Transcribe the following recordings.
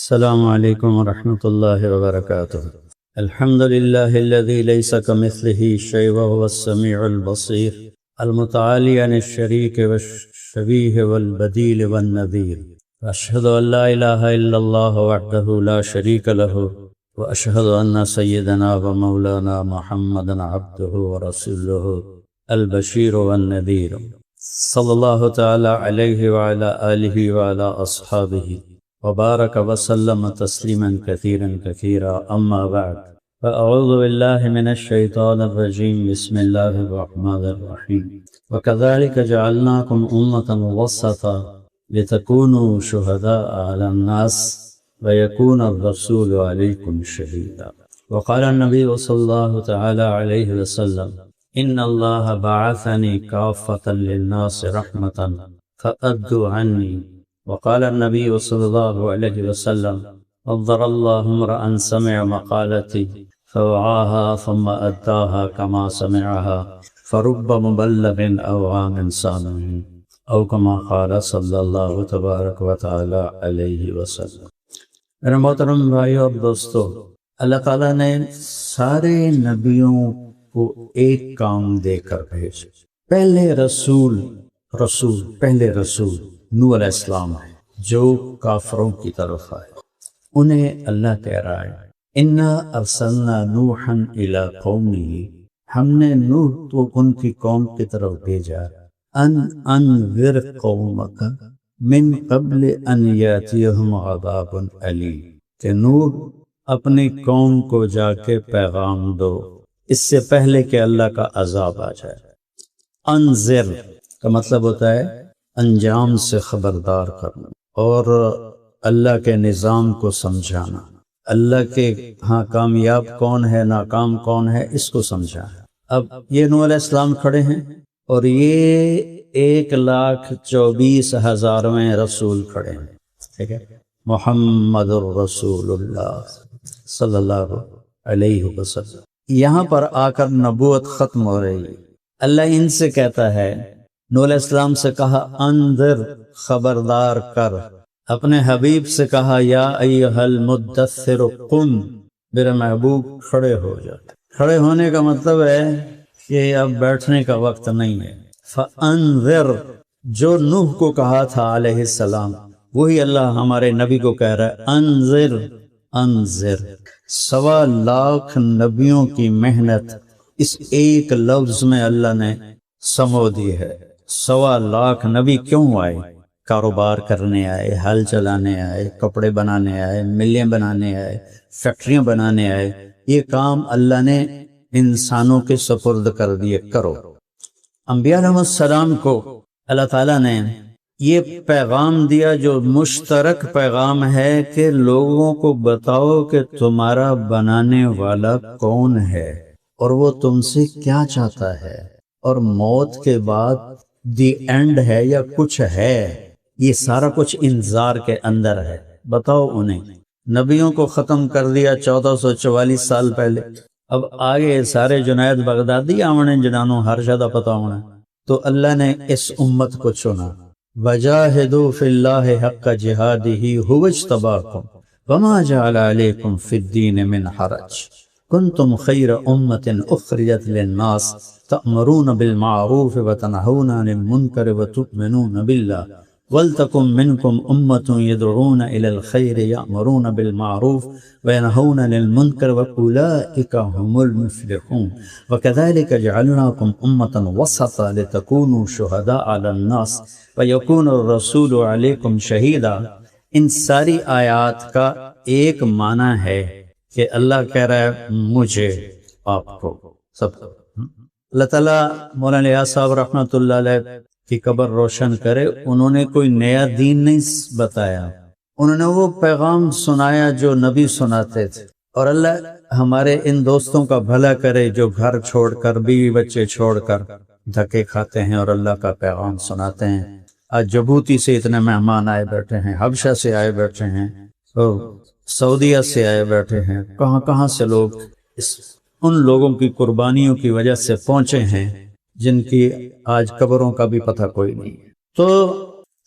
السلام علیکم ورحمۃ اللہ وبرکاتہ۔ الحمد للہ الذی لیس کمثلہ شیء وہو السمیع البصیر المتعالی عن الشریک والشبیہ والبدیل والنظیر، واشہد ان لا الہ الا اللہ وحدہ لا شریک لہ، واشہد ان سیدنا ومولانا محمدا عبدہ ورسولہ البشیر والنذیر، صلی اللہ تعالی علیہ وعلی آلہ وعلی اصحابہ وبارک وسلم تسلیما کثیرا کثیرا، اما بعد فاعوذ باللہ من الشیطان الرجیم، بسم اللہ الرحمن الرحیم، وکذلک جعلناکم امة وسطا لتکونوا شہداء علی الناس ویکون الرسول علیکم شہیدا، وقال النبی صلی اللہ تعالی علیہ وسلم ان اللہ بعثنی کافۃ للناس رحمۃ فأدوا عنی، وقال النبی صلی اللہ علیہ وسلم نظر اللہ امرأ سمع مقالتی فوعاها ثم أداها كما سمعها فرب مبلغ أو عام سامع، او كما قال صلی اللہ تبارک و تعالی علیہ وسلم۔ میرے محترم بھائی اور دوستو، اللہ تعالیٰ نے سارے نبیوں کو ایک کام دے کر بھیجا۔ پہلے رسول نوح علیہ السلام ہے جو کافروں کی طرف آئے، انہیں اللہ کہہ رہا ہے انا ارسلنا نوحا الی قومہ، ہم نے نوح کو ان کی قوم کی طرف بھیجا، ان انذر قومک من قبل ان یاتیہم عذاب علیم، کہ نوح اپنی قوم کو جا کے پیغام دو اس سے پہلے کہ اللہ کا عذاب آ جائے۔ انذر کا مطلب ہوتا ہے انجام سے خبردار کرنا اور اللہ کے نظام کو سمجھانا، اللہ کے ہاں کامیاب کون ہے ناکام کون ہے اس کو سمجھانا۔ اب یہ نوح علیہ السلام کھڑے ہیں اور یہ 1,24,000 رسول کھڑے ہیں، ٹھیک ہے، محمد الرسول اللہ صلی اللہ علیہ وسلم۔ یہاں پر آ کر نبوت ختم ہو رہی ہے۔ اللہ ان سے کہتا ہے، نوح علیہ السلام سے کہا انذر، خبردار کر، اپنے حبیب سے کہا یا ایھا المدثر قم، میرے محبوب کھڑے ہو جا۔ کھڑے ہونے کا مطلب ہے کہ اب بیٹھنے کا وقت نہیں ہے۔ فانذر، جو نوح کو کہا تھا علیہ السلام وہی اللہ ہمارے نبی کو کہہ رہا ہے انذر۔ 1.25 نبیوں کی محنت اس ایک لفظ میں اللہ نے سمو دی ہے۔ 1.25 نبی کیوں آئے؟ کاروبار کرنے آئے، ہل چلانے آئے، کپڑے بنانے آئے، ملیں بنانے آئے، فیکٹریاں بنانے آئے۔ یہ کام اللہ نے انسانوں کے سپرد کر دیے، کرو۔ انبیاء علیہ السلام کو اللہ تعالیٰ نے یہ پیغام دیا جو مشترک پیغام ہے کہ لوگوں کو بتاؤ کہ تمہارا بنانے والا کون ہے اور وہ تم سے کیا چاہتا ہے، اور موت کے بعد دی اینڈ ہے یا کچھ ہے، یہ سارا کچھ انذار کے اندر ہے، بتاؤ انہیں۔ نبیوں کو ختم کر دیا 1444 سال پہلے، اب آگے سارے جنید بغدادی آونے جنانوں ہر شدہ پتہ ہونا، تو اللہ نے اس امت کو چنا۔ وَجَاهِدُوا فِي اللَّهِ حَقَّ جِهَادِهِ هُوَ اجْتَبَاكُمْ وَمَا جَعَلَ عَلَيْكُمْ فِي الدِّينِ مِنْ حَرَجٍ كُنْتُمْ خَيْرَ أُمَّةٍ أُخْرِجَتْ لِلنَّاسِ تَأْمُرُونَ بِالْمَعْرُوفِ وَتَنْهَوْنَ عَنِ الْمُنْكَرِ وَتُؤْمِنُونَ بِاللَّهِ وَلْتَكُنْ مِنْكُمْ أُمَّةٌ يَدْعُونَ إِلَى الْخَيْرِ يَأْمُرُونَ بِالْمَعْرُوفِ وَيَنْهَوْنَ عَنِ الْمُنْكَرِ وَأُولَئِكَ هُمُ الْمُفْلِحُونَ وَكَذَلِكَ جَعَلْنَاكُمْ أُمَّةً وَسَطًا لِتَكُونُوا شُهَدَاءَ عَلَى النَّاسِ وَيَكُونَ الرَّسُولُ عَلَيْكُمْ شَهِيدًا۔ ان ساری آیات کا ایک معنی ہے کہ اللہ کہہ رہا ہے مجھے، آپ کو، سب کو۔ اللہ تعالیٰ مولانا الیاس صاحب رحمۃ اللہ علیہ کی قبر روشن کرے، انہوں نے کوئی نیا دین نہیں بتایا، انہوں نے وہ پیغام سنایا جو نبی سناتے تھے۔ اور اللہ ہمارے ان دوستوں کا بھلا کرے جو گھر چھوڑ کر، بیوی بچے چھوڑ کر دھکے کھاتے ہیں اور اللہ کا پیغام سناتے ہیں۔ آج جبوتی سے اتنے مہمان آئے بیٹھے ہیں، حبشہ سے آئے بیٹھے ہیں، سعودیہ سے آئے بیٹھے ہیں، کہاں کہاں سے لوگ ان لوگوں کی قربانیوں کی وجہ سے پہنچے ہیں جن کی آج قبروں کا بھی پتہ کوئی نہیں ہے۔ تو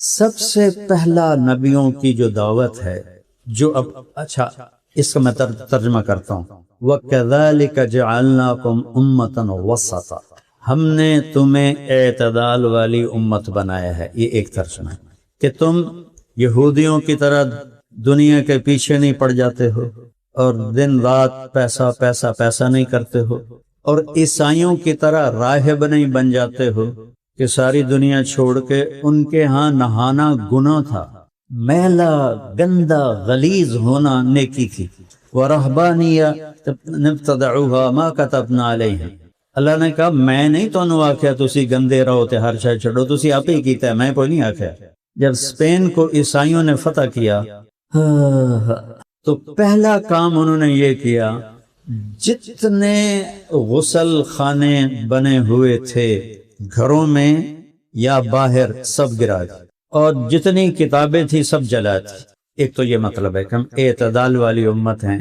سب سے پہلا نبیوں کی جو دعوت ہے جو اب اچھا اس کا میں ترجمہ کرتا ہوں، وَكَذَلِكَ جَعَلْنَاكُمْ أُمَّةً وَسَطًا، ہم نے تمہیں اعتدال والی امت بنایا ہے۔ یہ ایک ترجمہ ہے کہ تم یہودیوں کی طرح دنیا کے پیچھے نہیں پڑ جاتے ہو اور دن رات پیسہ پیسہ پیسہ نہیں کرتے ہو، اور عیسائیوں کی طرح راہب نہیں بن جاتے ہو کہ ساری دنیا چھوڑ کے ان کے ہاں نہانا گناہ تھا، میلا گندا غلیظ ہونا نیکی تھی۔ وَرَهْبَانِيَّةً ابْتَدَعُوهَا مَا كَتَبْنَا عَلَيْهِمْ، اللہ نے کہا میں نہیں تو آخیا تسی گندے رہو تے ہر شے چھڑو، تسی آپ ہی کیتا ہے، میں کوئی نہیں آخیا۔ جب اسپین کو عیسائیوں نے فتح کیا تو پہلا کام انہوں نے یہ کیا، جتنے غسل خانے بنے ہوئے تھے گھروں میں یا باہر سب گرا دی، اور جتنی کتابیں تھی سب جلا دی۔ ایک تو یہ مطلب ہے کہ ہم اعتدال والی امت ہیں۔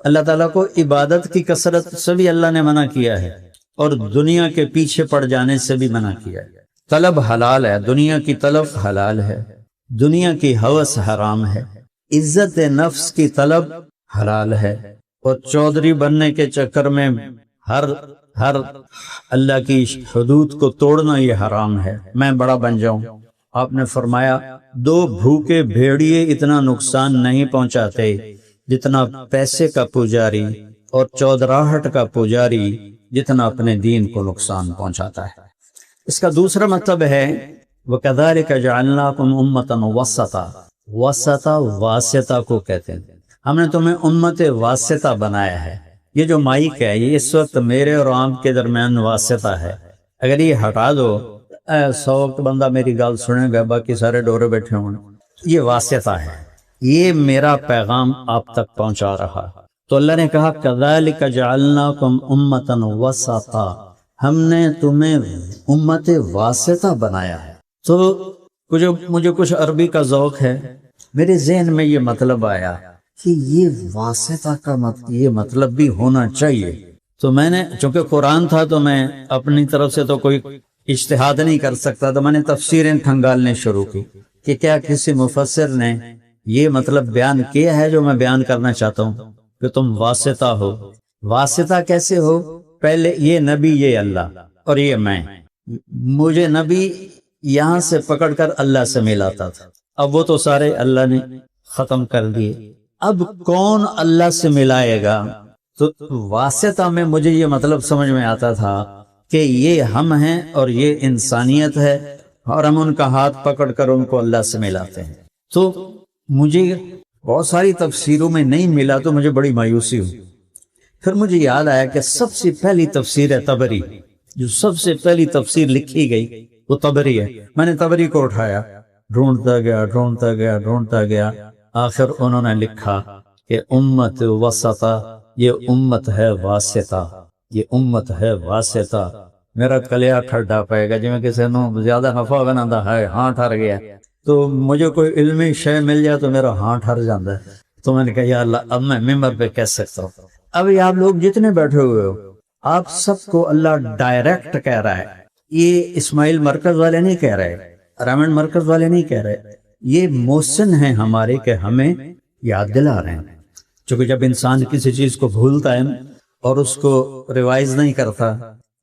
اللہ تعالیٰ کو عبادت کی کثرت سے بھی اللہ نے منع کیا ہے، اور دنیا کے پیچھے پڑ جانے سے بھی منع کیا ہے۔ طلب حلال ہے، دنیا کی طلب حلال ہے، دنیا کی ہوس حرام ہے، عزت نفس کی طلب حلال ہے، اور چودھری بننے کے چکر میں ہر اللہ کی حدود کو توڑنا یہ حرام ہے، میں بڑا بن جاؤں۔ آپ نے فرمایا 2 بھوکے بھیڑیے اتنا نقصان نہیں پہنچاتے جتنا پیسے کا پجاری اور چودراہٹ کا پجاری جتنا اپنے دین کو نقصان پہنچاتا ہے۔ اس کا دوسرا مطلب ہے وَكَذَلِكَ جَعَلْنَاكُمْ أُمَّةً وَسَطًا، وسطا واسطہ کو کہتے ہیں، ہم نے تمہیں امت واسطہ بنایا ہے۔ یہ جو مائک ہے یہ اس وقت میرے اور آپ کے درمیان واسطہ ہے، اگر یہ ہٹا دو 100 بندہ میری گال سنے گا، باقی سارے ڈورے بیٹھے ہوں، یہ واسطہ ہے، یہ میرا پیغام آپ تک پہنچا رہا۔ تو اللہ نے کہا كَذَلِكَ جَعَلْنَاكُمْ أُمَّةً وَسَطًا، ہم نے تمہیں امت واسطہ بنایا ہے۔ تو مجھے کچھ عربی کا ذوق ہے، میرے ذہن میں یہ مطلب آیا کہ یہ واسطہ کا یہ مطلب بھی ہونا چاہیے۔ تو میں نے چونکہ قرآن تھا تو میں اپنی طرف سے تو کوئی اجتہاد نہیں کر سکتا، تو میں نے تفسیریں کھنگالنے شروع کی کہ کیا کسی مفسر نے یہ مطلب بیان کیا ہے جو میں بیان کرنا چاہتا ہوں کہ تم واسطہ ہو۔ واسطہ کیسے ہو؟ پہلے یہ نبی، یہ اللہ، اور یہ میں، مجھے نبی یہاں سے پکڑ کر اللہ سے ملاتا تھا، اب وہ تو سارے اللہ نے ختم کر دیے، اب کون اللہ سے ملائے گا؟ تو واسطہ میں مجھے یہ مطلب سمجھ میں آتا تھا کہ یہ ہم ہیں اور یہ انسانیت ہے، اور ہم ان کا ہاتھ پکڑ کر ان کو اللہ سے ملاتے ہیں۔ تو مجھے بہت ساری تفسیروں میں نہیں ملا تو مجھے بڑی مایوسی ہوئی۔ پھر مجھے یاد آیا کہ سب سے پہلی تفسیر ہے طبری، جو سب سے پہلی تفسیر لکھی گئی وہ طبری ہے۔ میں نے طبری کو اٹھایا، ڈھونڈتا گیا، آخر انہوں نے لکھا کہ امت وسطہ، یہ امت ہے واسطہ، یہ امت ہے واسطہ۔ میرا کلیا ٹھڈا پائے گا، جی میں کسی نے زیادہ خفا بنا ہے، ہاں ٹھر گیا، تو مجھے کوئی علمی شے مل جائے تو میرا ہاں ٹھر جاتا ہے۔ تو میں نے کہا یا اللہ اب میں ممبر پہ کہہ سکتا ہوں۔ اب یہ آپ لوگ جتنے بیٹھے ہوئے ہو، آپ سب کو اللہ ڈائریکٹ کہہ رہا ہے، یہ اسماعیل مرکز والے نہیں کہہ رہے، رامن مرکز والے نہیں کہہ رہے، یہ محسن ہیں ہمارے کہ ہمیں یاد دلا رہے ہیں۔ چونکہ جب انسان کسی چیز کو بھولتا ہے اور اس کو ریوائز نہیں کرتا،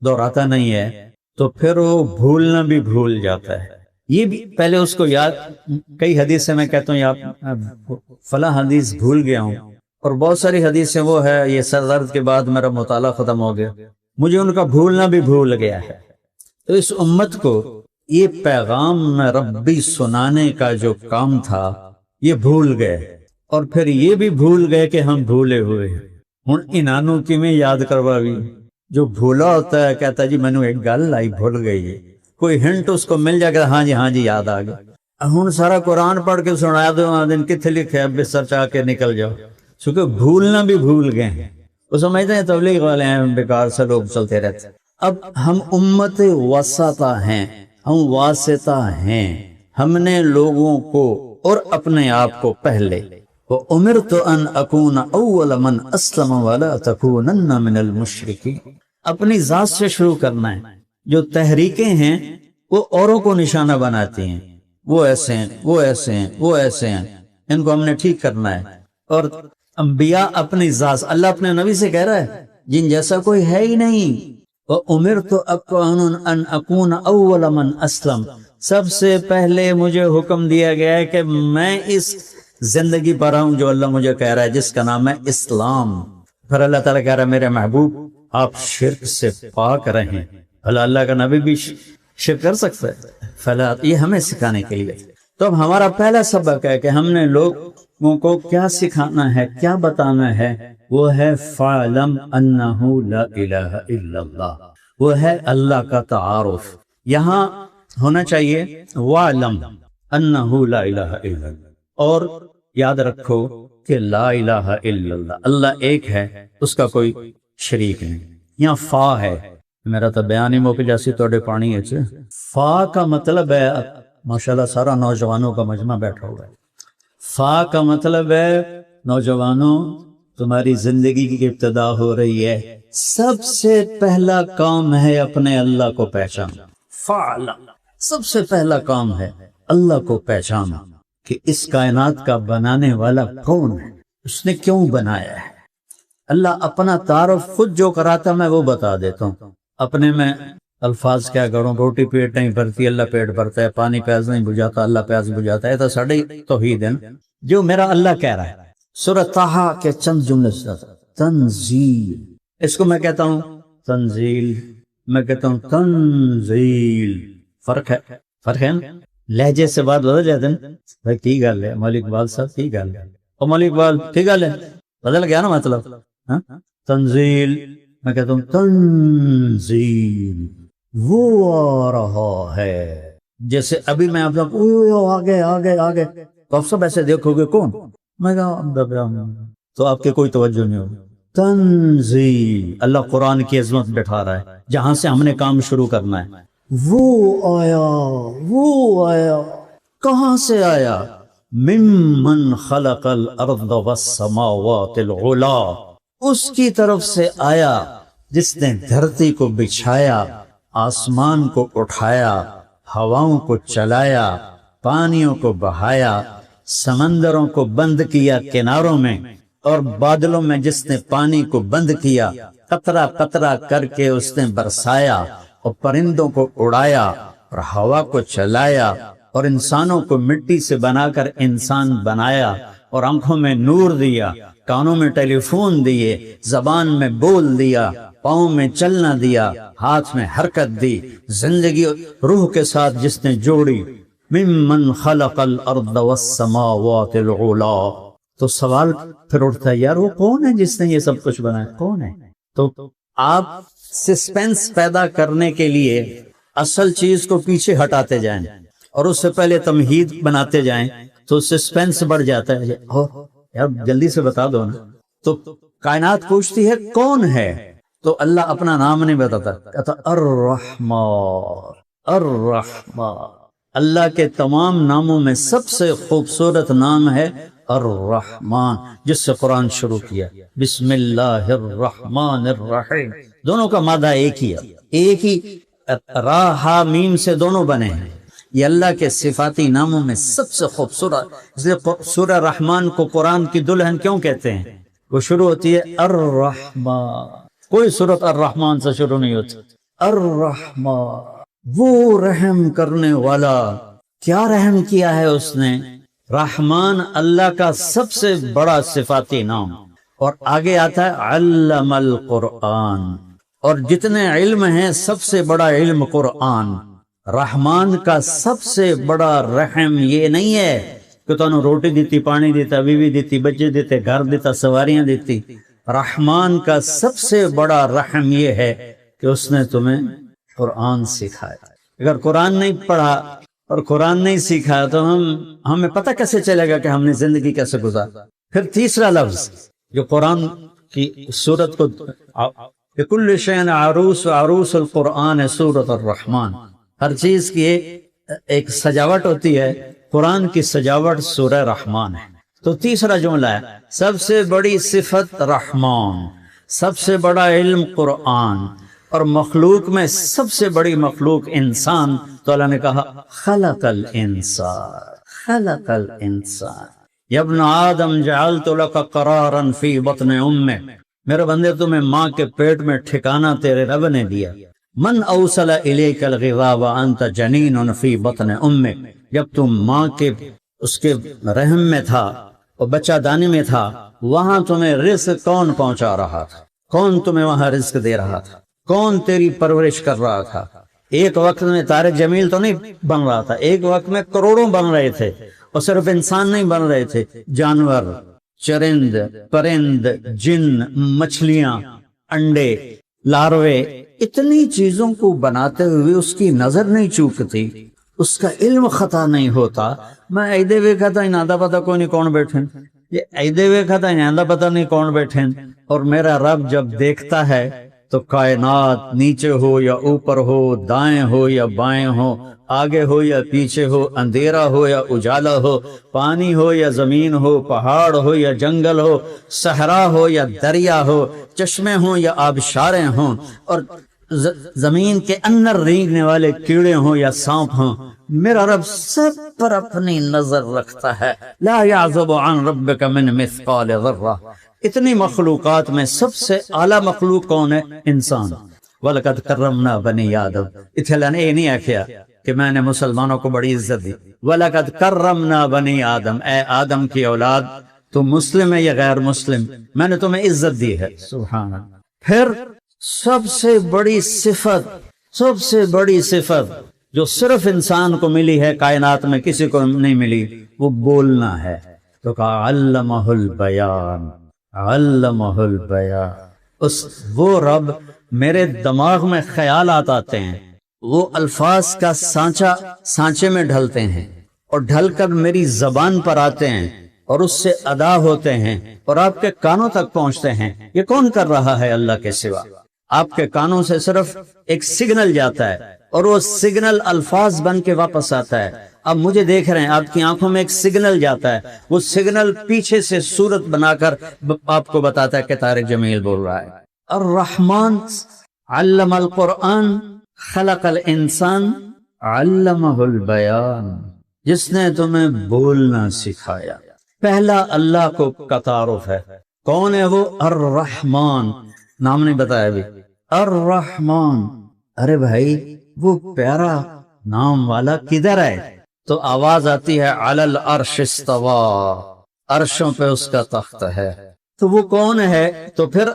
دہراتا نہیں ہے، تو پھر وہ بھولنا بھی بھول جاتا ہے۔ یہ بھی پہلے اس کو یاد، کئی حدیث سے میں کہتا ہوں یا فلاں حدیث بھول گیا ہوں، اور بہت ساری حدیثیں وہ ہے یہ سر درد کے بعد میرا مطالعہ ختم ہو گیا، مجھے ان کا بھولنا بھی بھول گیا ہے۔ تو اس امت کو یہ پیغام ربی سنانے کا جو کام تھا یہ بھول گئے، اور پھر یہ بھی بھول گئے کہ ہم بھولے ہوئے ہیں۔ ہن انہوں کی میں یاد کروا بھی، جو بھولا ہوتا ہے کہتا جی میں نے ایک گل آئی بھول گئی ہے، کوئی ہنٹ اس کو مل جائے گا، ہاں جی یاد آ گیا۔ ہن سارا قرآن پڑھ کے سنا دو، دن کتنے لکھے اب بستر چاہ کے نکل جاؤ، چونکہ بھولنا بھی بھول گئے ہیں۔ وہ سمجھتے ہیں تبلیغ والے ہیں، بیکار سے لوگ چلتے رہتے۔ اب ہم امت وسطہ ہیں، ہم واسطہ ہیں، ہم نے لوگوں کو اور اپنے آپ کو پہلے وَأُمِرْتُ أَنْ أَكُونَ أَوَّلَ مَنْ أَسْلَمَ وَلَا تَكُونَنَّ مِنَ الْمُشْرِكِينَ، اپنی ذات سے شروع کرنا ہے۔ جو تحریکیں ہیں وہ اوروں کو نشانہ بناتی ہیں، وہ ایسے ہیں، وہ ایسے ہیں، وہ ایسے ہیں، ان کو ہم نے ٹھیک کرنا ہے۔ اور انبیاء اپنی ذات، اللہ اپنے نبی سے کہہ رہا ہے جن جیسا کوئی ہے ہی نہیں۔ وَأُمِرْتُ أَنْ أَكُونَ أَوَّلَ مَنْ أَسْلَمَ، سب سے پہلے مجھے حکم دیا گیا ہے کہ میں اس زندگی پر ہوں جو اللہ مجھے کہہ رہا ہے، جس کا نام ہے اسلام۔ پھر اللہ تعالیٰ کہہ رہا ہے میرے محبوب آپ شرک سے پاک رہیں۔ اللہ کا نبی بھی شرک کر سکتا ہے؟ فلا، یہ ہمیں سکھانے کے لیے۔ تو اب ہمارا پہلا سبق ہے کہ ہم نے لوگوں کو کیا سکھانا ہے، کیا بتانا ہے، وہ ہے فَاعْلَمْ أَنَّهُ لَا إِلَهَ إِلَّا اللَّهُ، وہ ہے اللہ کا تعارف۔ یہاں ہونا چاہیے وَاعْلَمْ أَنَّهُ لَا إِلَهَ إِلَّا اللَّهُ، اور یاد رکھو کہ لا الہ الا اللہ، اللہ ایک ہے، اس کا کوئی شریک نہیں۔ یہاں فا ہے، میرا تو بیان ہی موقع جیسی توڑے پانی ہے۔ فا کا مطلب ہے، ماشاءاللہ سارا نوجوانوں کا مجمع بیٹھا ہوا ہے۔ فا کا مطلب ہے نوجوانوں تمہاری زندگی کی ابتدا ہو رہی ہے، سب سے پہلا کام ہے اپنے اللہ کو پہچانا۔ فَاعْلَمْ، سب سے پہلا کام ہے اللہ کو پہچانا کہ اس کائنات کا بنانے والا کون ہے، اس نے کیوں بنایا ہے۔ اللہ اپنا تعارف خود جو کراتا میں وہ بتا دیتا ہوں، اپنے میں الفاظ کیا کروں۔ روٹی پیٹ نہیں بھرتی، اللہ پیٹ بھرتا ہے۔ پانی پیاس نہیں بجھاتا، اللہ پیاس بجھاتا ہے۔ تو ساڑھے توحید ہے جو میرا اللہ کہہ رہا ہے۔ سورہ طٰہٰ کے چند جملے سے تنزیل، اس کو میں کہتا ہوں تنزیل، میں کہتا ہوں تنزیل۔ فرق ہے نا، لہجے سے بات بدل جاتے ہیں۔ بھائی کی گل ہے ملک اقبال صاحب، کی گل ہے اور ملک اقبال کی گل ہے، بدل گیا نا مطلب۔ تنزیل، میں کہتا ہوں تنزیل، وہ آ رہا ہے۔ جیسے ابھی میں آپ کو آگے آگے آگے تو آپ سب ایسے دیکھو گے کون، میں کہا تو آپ کے کوئی توجہ نہیں ہوگی۔ تنزیل، اللہ قرآن کی عظمت بٹھا رہا ہے جہاں سے ہم نے کام شروع کرنا ہے۔ وہ آیا، کہاں سے آیا؟ ممن خلق الارض والسماوات العلا، اس کی طرف سے آیا جس نے دھرتی کو بچھایا، آسمان کو اٹھایا، ہواؤں کو چلایا، پانیوں کو بہایا، سمندروں کو بند کیا کناروں میں، اور بادلوں میں جس نے پانی کو بند کیا، قطرہ قطرہ کر کے اس نے برسایا، اور پرندوں کو اڑایا اور ہوا کو چلایا، اور انسانوں کو مٹی سے بنا کر انسان بنایا، اور آنکھوں میں نور دیا، کانوں میں ٹیلی فون دیے، زبان میں بول دیا، پاؤں میں چلنا دیا، ہاتھ میں حرکت دی، زندگی روح کے ساتھ جس نے جوڑی۔ ممن خلق الارض والسماوات العلا، تو سوال پھر اٹھتا ہے یار وہ کون ہے جس نے یہ سب کچھ بنایا، کون ہے؟ تو آپ سسپینس پیدا کرنے کے لیے اصل چیز کو پیچھے ہٹاتے جائیں اور اس سے پہلے تمہید بناتے جائیں تو سسپینس بڑھ جاتا ہے۔ یار جلدی سے بتا دو نا۔ تو کائنات پوچھتی ہے کون ہے، تو اللہ اپنا نام نہیں بتاتا، کہتا الرحمن۔ الرحمن، اللہ کے تمام ناموں میں سب سے خوبصورت نام ہے الرحمن، جس سے قرآن شروع کیا، بسم اللہ الرحمن الرحیم۔ دونوں کا مادہ ایک ہی ہے، ایک ہی را ہا میم سے دونوں بنے ہیں۔ یہ اللہ کے صفاتی ناموں میں سب سے خوبصورت، اس لیے سورہ رحمان کو قرآن کی دلہن کیوں کہتے ہیں؟ وہ شروع ہوتی ہے الرحمن، کوئی سورت الرحمن سے شروع نہیں ہوتی۔ الرحمن، وہ رحم کرنے والا، کیا رحم کیا ہے اس نے؟ رحمان اللہ کا سب سے بڑا صفاتی نام، اور آگے آتا ہے علم القرآن، اور جتنے علم ہیں سب سے بڑا علم قرآن۔ رحمان کا سب سے بڑا رحم یہ نہیں ہے کہ تو روٹی دیتی، پانی دیتا، بیوی دیتی، بچے دیتے، گھر دیتا، سواریاں دیتی۔ رحمان کا سب سے بڑا رحم یہ ہے کہ اس نے تمہیں قرآن سکھایا۔ اگر قرآن نہیں پڑھا اور قرآن نہیں سیکھا تو ہمیں پتہ کیسے چلے گا کہ ہم نے زندگی کیسے گزارا؟ پھر تیسرا لفظ جو قرآن کی صورت کو، کل شیء عروس، عروس القرآن سورۃ الرحمن، ہر چیز کی ایک سجاوٹ ہوتی ہے، قرآن کی سجاوٹ سورہ رحمان ہے۔ تو تیسرا جملہ ہے سب سے بڑی صفت رحمان، سب سے بڑا علم قرآن، اور مخلوق میں سب سے بڑی مخلوق انسان، تو اللہ نے کہا خلق الانسان، خلق الانسان، یا ابن آدم جعلت لک قرارا فی بطن امک، میرے بندے تمہیں ماں کے پیٹ میں ٹھکانہ تیرے رب نے دیا۔ من اوصل الیک الغذاء وانت جنین فی بطن امک، جب تم ماں کے اس کے رحم میں تھا اور بچہ دانی میں تھا، وہاں تمہیں رزق کون پہنچا رہا تھا؟ کون تمہیں وہاں رزق دے رہا تھا؟ کون تیری پرورش کر رہا تھا؟ ایک وقت میں طارق جمیل تو نہیں بن رہا تھا، ایک وقت میں کروڑوں بن رہے تھے، اور صرف انسان نہیں بن رہے تھے، جانور، چرند، پرند، جن، مچھلیاں، انڈے، لاروے، اتنی چیزوں کو بناتے ہوئے اس کی نظر نہیں چوکتی، اس کا علم خطا نہیں ہوتا۔ میں ایدے ویکھا تھا انہاں پتہ کوئی نہیں کون بیٹھے، یہ ایدے ویکھا تھا انہاں پتہ نہیں کون بیٹھے، اور میرا رب جب دیکھتا ہے تو کائنات نیچے ہو یا اوپر ہو، دائیں ہو یا بائیں ہو، آگے ہو یا پیچھے ہو، اندھیرا ہو یا اجالا ہو، پانی ہو یا زمین ہو، پہاڑ ہو یا جنگل ہو، صحرا ہو یا دریا ہو، چشمے ہوں یا آبشاریں ہوں، اور زمین کے اندر رینگنے والے کیڑے ہوں یا سانپ ہوں، میرا رب سب پر اپنی نظر رکھتا ہے۔ لا یعزب عن ربک من مثقال ذرہ۔ اتنی مخلوقات میں سب سے اعلیٰ مخلوق کون ہے؟ انسان۔ وَلَقَدْ كَرَّمْنَا بَنِي آدم، اتھے اللہ نے یہ نہیں آکھیا کہ میں نے مسلمانوں کو بڑی عزت دی۔ وَلَقَدْ كَرَّمْنَا بَنِي آدم، اے آدم کی اولاد، تم مسلم ہے یا غیر مسلم، میں نے تمہیں عزت دی ہے۔ سبحان اللہ۔ پھر سب سے بڑی صفت جو صرف انسان کو ملی ہے، کائنات میں کسی کو نہیں ملی، وہ بولنا ہے۔ تو کہا علمہ البیان، علمہ البیان۔ وہ رب، میرے دماغ میں خیالات آتے ہیں، وہ الفاظ کا سانچے میں ڈھلتے ہیں اور ڈھل کر میری زبان پر آتے ہیں اور اس سے ادا ہوتے ہیں اور آپ کے کانوں تک پہنچتے ہیں۔ یہ کون کر رہا ہے اللہ کے سوا؟ آپ کے کانوں سے صرف ایک سگنل جاتا ہے اور وہ سگنل الفاظ بن کے واپس آتا ہے۔ اب مجھے دیکھ رہے ہیں، آپ کی آنکھوں میں ایک سگنل جاتا ہے، وہ سگنل پیچھے سے صورت بنا کر آپ کو بتاتا ہے کہ طارق جمیل بول رہا ہے۔ الرحمن علم القرآن خلق الانسان علمہ البیان، جس نے تمہیں بولنا سکھایا۔ پہلا اللہ کو کا تعارف ہے، کون ہے وہ؟ الرحمن، نام نہیں بتایا ابھی۔ الرحمن، ارے بھائی وہ پیارا نام والا کدھر ہے؟ تو آواز آتی ہے علی العرش استوى، عرشوں پہ اس کا تخت ہے۔ تو وہ کون ہے؟ تو پھر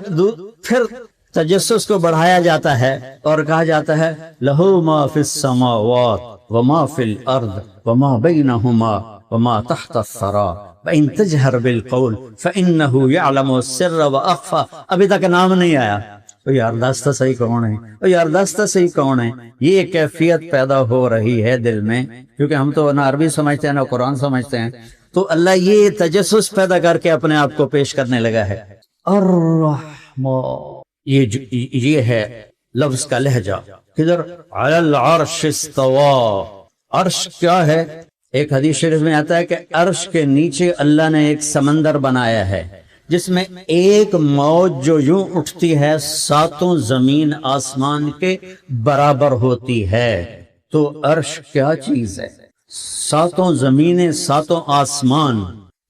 تجسس کو بڑھایا جاتا ہے اور کہا جاتا ہے لہو ما فی السماوات وما فی الارض وما بینہما وما تحت الثری وان تجہر بالقول فانہ یعلم السر واخفی۔ ابھی تک نام نہیں آیا۔ یار داستہ صحیح کون ہے؟ یار داستہ صحیح کون ہے؟ یہ کیفیت پیدا ہو رہی ہے دل میں، کیونکہ ہم تو نہ عربی سمجھتے ہیں نہ قرآن سمجھتے ہیں، تو اللہ یہ تجسس پیدا کر کے اپنے آپ کو پیش کرنے لگا ہے۔ الرحمن، یہ ہے لفظ کا لہجہ۔ کدھر؟ علی العرش استوى، عرش کیا ہے؟ ایک حدیث شریف میں آتا ہے کہ عرش کے نیچے اللہ نے ایک سمندر بنایا ہے جس میں ایک موج جو یوں اٹھتی ہے 7 زمین آسمان کے برابر ہوتی ہے۔ تو عرش کیا چیز ہے؟ 7 زمینیں، 7 آسمان۔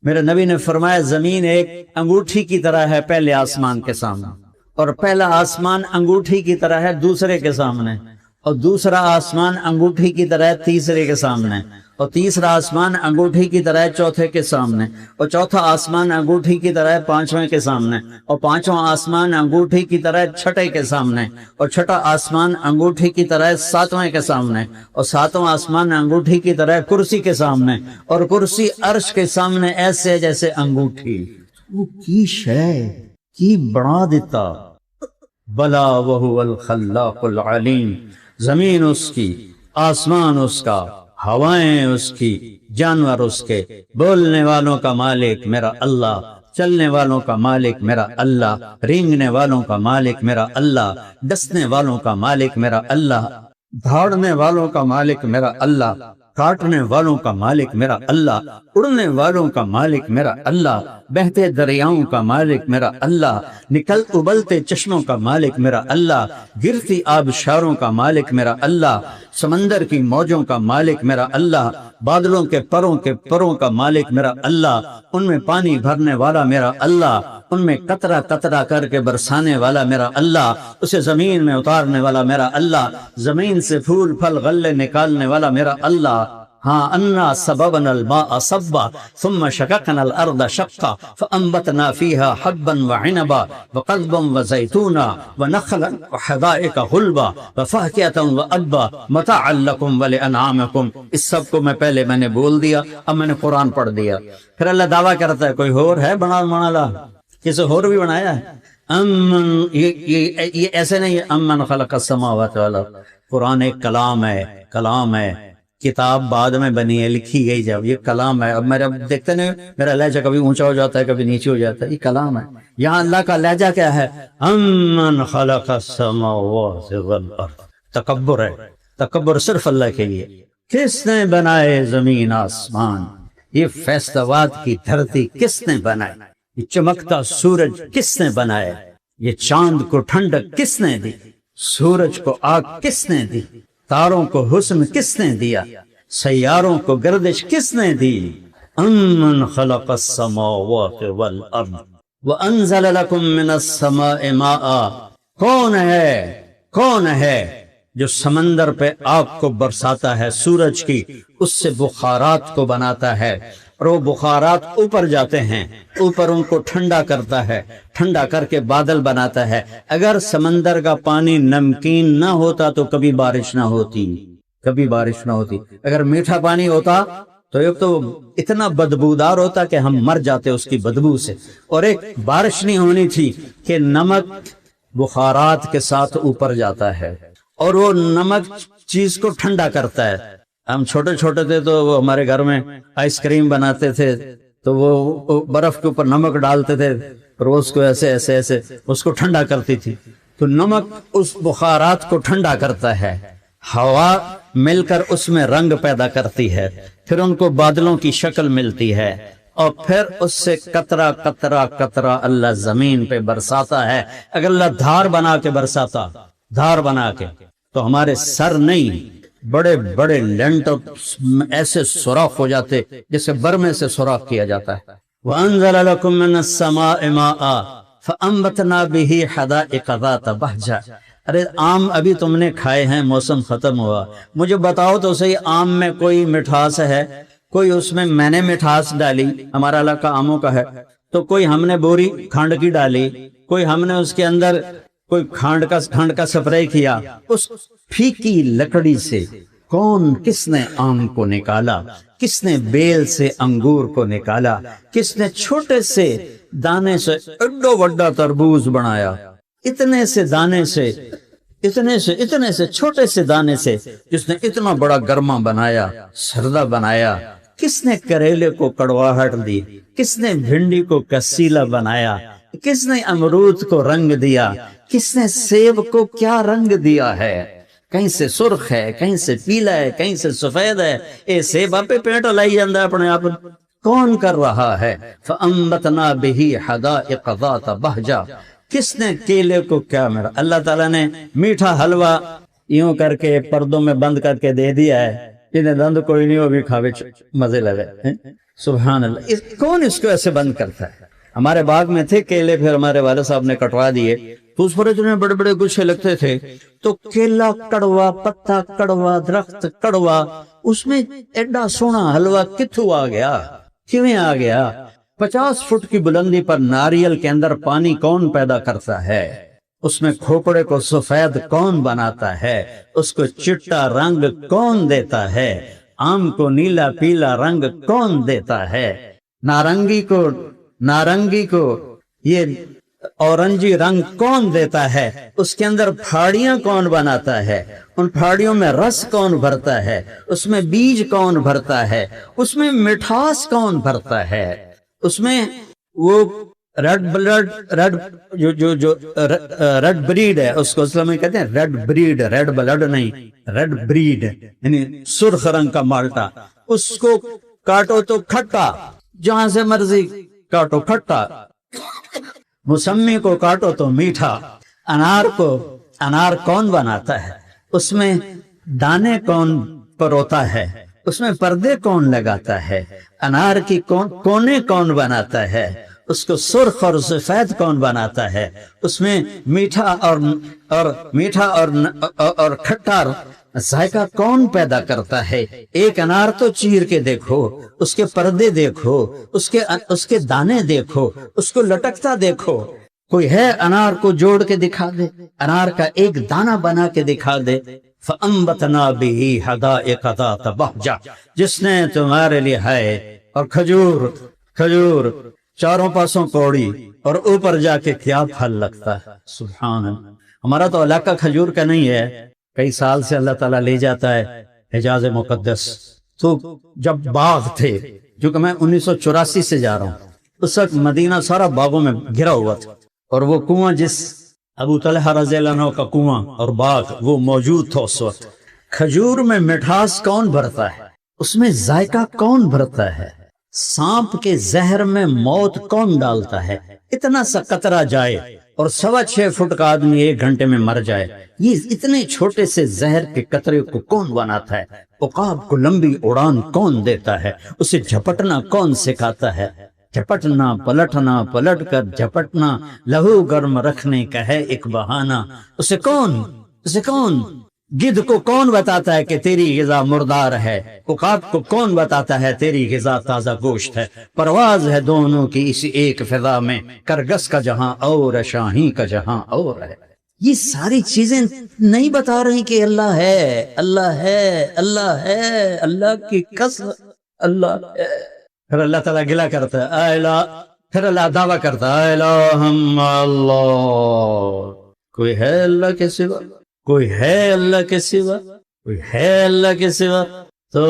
میرے نبی نے فرمایا زمین ایک انگوٹھی کی طرح ہے پہلے آسمان کے سامنے، اور پہلا آسمان انگوٹھی کی طرح ہے دوسرے کے سامنے، اور دوسرا آسمان انگوٹھی کی طرح ہے تیسرے کے سامنے، اور تیسرا آسمان انگوٹھی کی طرح ہے چوتھے کے سامنے، اور چوتھا آسمان انگوٹھی کی طرح ہے 5ویں کے سامنے، اور 5واں آسمان انگوٹھی کی طرح ہے 6ٹھے کے سامنے، اور 6ٹھا آسمان انگوٹھی کی طرح ہے 7ویں کے سامنے، اور 7واں آسمان انگوٹھی کی طرح ہے کرسی کے سامنے، اور کرسی عرش کے سامنے ایسے ہے جیسے انگوٹھی۔ وہ کی شے کی بنا دیتا۔ بلا وہو الخلاق العلیم، زمین اس کی، آسمان اس کا، ہوائیں اس کی، جانور اس کے، بولنے والوں کا مالک میرا اللہ، چلنے والوں کا مالک میرا اللہ، رینگنے والوں کا مالک میرا اللہ، ڈسنے والوں کا مالک میرا اللہ، دھاڑنے والوں کا مالک میرا اللہ، کاٹنے والوں کا مالک میرا اللہ، اڑنے والوں کا مالک میرا اللہ، بہتے دریاؤں کا مالک میرا اللہ، نکل ابلتے چشموں کا مالک میرا اللہ، گرتی آبشاروں کا مالک میرا اللہ، سمندر کی موجوں کا مالک میرا اللہ، بادلوں کے پروں کا مالک میرا اللہ، ان میں پانی بھرنے والا میرا اللہ، ان میں قطرہ قطرہ کر کے برسانے والا میرا اللہ، اسے زمین میں اتارنے والا میرا اللہ، زمین سے پھول پھل غلے نکالنے والا میرا اللہ۔ ہاں انا سببنا الماء صبا ثم شققنا الارض شقا فانبتنا فيها حبا وعنبا وقضبا وزيتونا ونخلا وحدائق غلبا وفاكهة وابا متاعا لكم ولانعامكم۔ اس سب کو میں نے بول دیا، اب میں نے قرآن پڑھ دیا۔ پھر اللہ دعویٰ کرتا ہے کوئی اور ہے بنا کسی اور بھی بنایا ہے؟ یہ ایسے نہیں ہے امن خلق السماوات والارض۔ قرآن ایک کلام ہے، کتاب بعد میں بنی ہے، لکھی گئی جب، یہ کلام ہے۔ اب میرا دیکھتے نہیں میرا لہجہ کبھی اونچا ہو جاتا ہے کبھی نیچے ہو جاتا ہے، یہ کلام ہے۔ یہاں اللہ کا لہجہ کیا ہے؟ امن خلق السماوات والارض۔ تکبر ہے، تکبر صرف اللہ کے لیے۔ کس نے بنائے زمین آسمان؟ یہ فیصلوات کی دھرتی کس نے بنائی؟ یہ چمکتا سورج کس نے بنایا؟ یہ چاند کو ٹھنڈک کس نے دی؟ سورج کو آگ کس نے دی؟ تاروں کو حسن کس نے دیا؟ سیاروں کو گردش کس نے دی؟ امن خلق السماوات والارض وانزل لكم من السماء ماء۔ کون ہے جو سمندر پہ آگ کو برساتا ہے سورج کی، اس سے بخارات کو بناتا ہے، اور وہ بخارات اوپر جاتے ہیں، اوپر ان کو ٹھنڈا کرتا ہے، ٹھنڈا کر کے بادل بناتا ہے۔ اگر سمندر کا پانی نمکین نہ ہوتا تو کبھی بارش نہ ہوتی۔ اگر میٹھا پانی ہوتا تو ایک تو اتنا بدبودار ہوتا کہ ہم مر جاتے اس کی بدبو سے، اور ایک بارش نہیں ہونی تھی کہ نمک بخارات کے ساتھ اوپر جاتا ہے اور وہ نمک چیز کو ٹھنڈا کرتا ہے۔ ہم چھوٹے تھے تو وہ ہمارے گھر میں آئس کریم بناتے تھے تو وہ برف کے اوپر نمک ڈالتے تھے اور اس کو ایسے اس کو ٹھنڈا کرتی تھی۔ تو نمک اس بخارات کو ٹھنڈا کرتا ہے، ہوا مل کر اس میں رنگ پیدا کرتی ہے، پھر ان کو بادلوں کی شکل ملتی ہے، اور پھر اس سے قطرہ قطرہ اللہ زمین پہ برساتا ہے۔ اگر اللہ دھار بنا کے تو ہمارے سر نہیں، بڑے بڑے لینٹر ایسے سوراخ ہو جاتے جیسے برمے سے سوراخ کیا جاتا ہے۔ وَأَنزَلَ لَكُم مِّنَ السَّمَاءِ مَاءً فَأَنبَتْنَا بِهِ حَدَائِقَ ذَاتَ بَهْجَةٍ۔ ارے آم ابھی تم نے کھائے ہیں، موسم ختم ہوا، مجھے بتاؤ تو صحیح آم میں کوئی مٹھاس ہے؟ کوئی اس میں نے مٹھاس ڈالی، ہمارا علاقہ آموں کا ہے، تو کوئی ہم نے بوری کھنڈ کی ڈالی، کوئی ہم نے اس کے اندر کوئی کھنڈ کا سپرے کیا۔ اس پھیکی لکڑی سے کس نے آم کو نکالا؟ کس نے بیل سے انگور کو نکالا؟ کس نے چھوٹے سے دانے سے ایڈو وڈا تربوز بنایا؟ اتنے سے دانے سے، اتنے سے چھوٹے سے دانے سے جس نے اتنا بڑا گرما بنایا، سردہ بنایا۔ کس نے کریلے کو کڑواہٹ دی؟ کس نے بھنڈی کو کسیلا بنایا؟ کس نے امرود کو رنگ دیا؟ کس نے سیب کو کیا رنگ دیا ہے؟ کہیں سے سرخ ہے، کہیں سے پیلا ہے، کہیں سے سفید ہے۔ اے سیب آپ پہ پیٹ لائی جاندہ اپنے آپ، کون کر رہا ہے؟ فَأَنبَتْنَا بِهِ حَدَائِقَ ذَاتَ بَهْجَةٍ۔ کس نے کیلے کو کیا میرا اللہ تعالیٰ نے میٹھا حلوہ یوں کر کے پردوں میں بند کر کے دے دیا ہے، جنہیں دند کوئی نہیں وہ بھی کھاوے مزے لگے۔ سبحان اللہ، کون اس کو ایسے بند کرتا ہے؟ ہمارے باغ میں تھے کیلے، پھر ہمارے والد صاحب نے کٹوا دیے، تو اس پر اتنے بڑے بڑے گچھے لگتے تھے، تو کیلا کڑوا، پتا کڑوا، درخت کڑوا، اس میں ایڈا سونا حلوہ کتھوں آ گیا؟ کیویں آ گیا؟ 50 فٹ کی بلندی پر ناریل کے اندر پانی کون پیدا کرتا ہے؟ اس میں کھوپڑے کو سفید کون بناتا ہے؟ اس کو چٹا رنگ کون دیتا ہے؟ آم کو نیلا پیلا رنگ کون دیتا ہے؟ نارنگی کو یہ اورنجی رنگ کون دیتا ہے؟ اس کے اندر پھاڑیاں کون بناتا ہے؟ ان پھاڑیوں میں رس کون بھرتا ہے؟ اس میں بیج کون بھرتا ہے؟ اس میں مٹھاس کون بھرتا ہے؟ اس میں وہ ریڈ بلڈ، ریڈ جو ریڈ بریڈ ہے اس کو اصل میں کہتے ہیں ریڈ بریڈ، ریڈ بلڈ نہیں، ریڈ بریڈ یعنی سرخ رنگ کا مالٹا، اس کو کاٹو تو کھٹا، جہاں سے مرضی کاٹو کھٹا، موسمی کو کاٹو تو میٹھا، انار کون بناتا ہے، اس میں دانے کون پروتا ہے، اس میں پردے کون لگاتا ہے، انار کی کونے کون بناتا ہے، اس کو سرخ اور سفید کون بناتا ہے، اس میں میٹھا اور کھٹا ذائقہ کون پیدا کرتا ہے۔ ایک انار تو چیر کے دیکھو، اس کے پردے دیکھو، اس کے دانے دیکھو، اس کو لٹکتا دیکھو، کوئی ہے انار کو جوڑ کے دکھا دے، انار کا ایک دانہ بنا کے دکھا دے۔ فَأَنبَتْنَا بِهِ حَدَائِقَ ذَاتَ بَهْجَةٍ، جس نے تمہارے لیے ہے اور کھجور چاروں پاسوں کوڑی اور اوپر جا کے کیا پھل لگتا ہے۔ سبحان اللہ، ہمارا تو علاقہ کھجور کا نہیں ہے، کئی سال سے اللہ تعالیٰ لے جاتا ہے حجاز مقدس، تو جب باغ تھے، جو کہ میں 1984 سے جا رہا ہوں، اس وقت مدینہ سارا باغوں میں گھرا ہوا تھا، اور وہ کنواں جس ابو طلحہ رضی اللہ عنہ کا کنواں اور باغ وہ موجود تھا اس وقت۔ کھجور میں مٹھاس کون بھرتا ہے، اس میں ذائقہ کون بھرتا ہے، سانپ کے زہر میں موت کون ڈالتا ہے، اتنا سا قطرہ جائے اور 6.25 فٹ کا آدمی 1 گھنٹے میں مر جائے، یہ اتنے چھوٹے سے زہر کے قطرے کو کون بناتا ہے، عقاب کو لمبی اڑان کون دیتا ہے، اسے جھپٹنا کون سکھاتا ہے، جھپٹنا پلٹنا، پلٹ کر جھپٹنا لہو گرم رکھنے کا ہے ایک بہانہ، اسے کون گدھ کو کون بتاتا ہے کہ تیری غذا مردار ہے، عقاب کو کون بتاتا ہے تیری غذا تازہ گوشت ہے، پرواز ہے دونوں کی اسی ایک فضا میں، کرگس کا جہاں اور ہے، شاہی کا جہاں اور ہے۔ یہ ساری چیزیں نہیں بتا رہی کہ اللہ ہے، اللہ ہے، اللہ ہے، اللہ کی قسم اللہ ہے۔ پھر اللہ تعالیٰ گلہ کرتا ہے، اے الہ، پھر اللہ دعویٰ کرتا ہے، اے الہم اللہ، کوئی ہے اللہ کے سوا، کوئی ہے اللہ کے سوا، کوئی ہے اللہ کے سوا، تو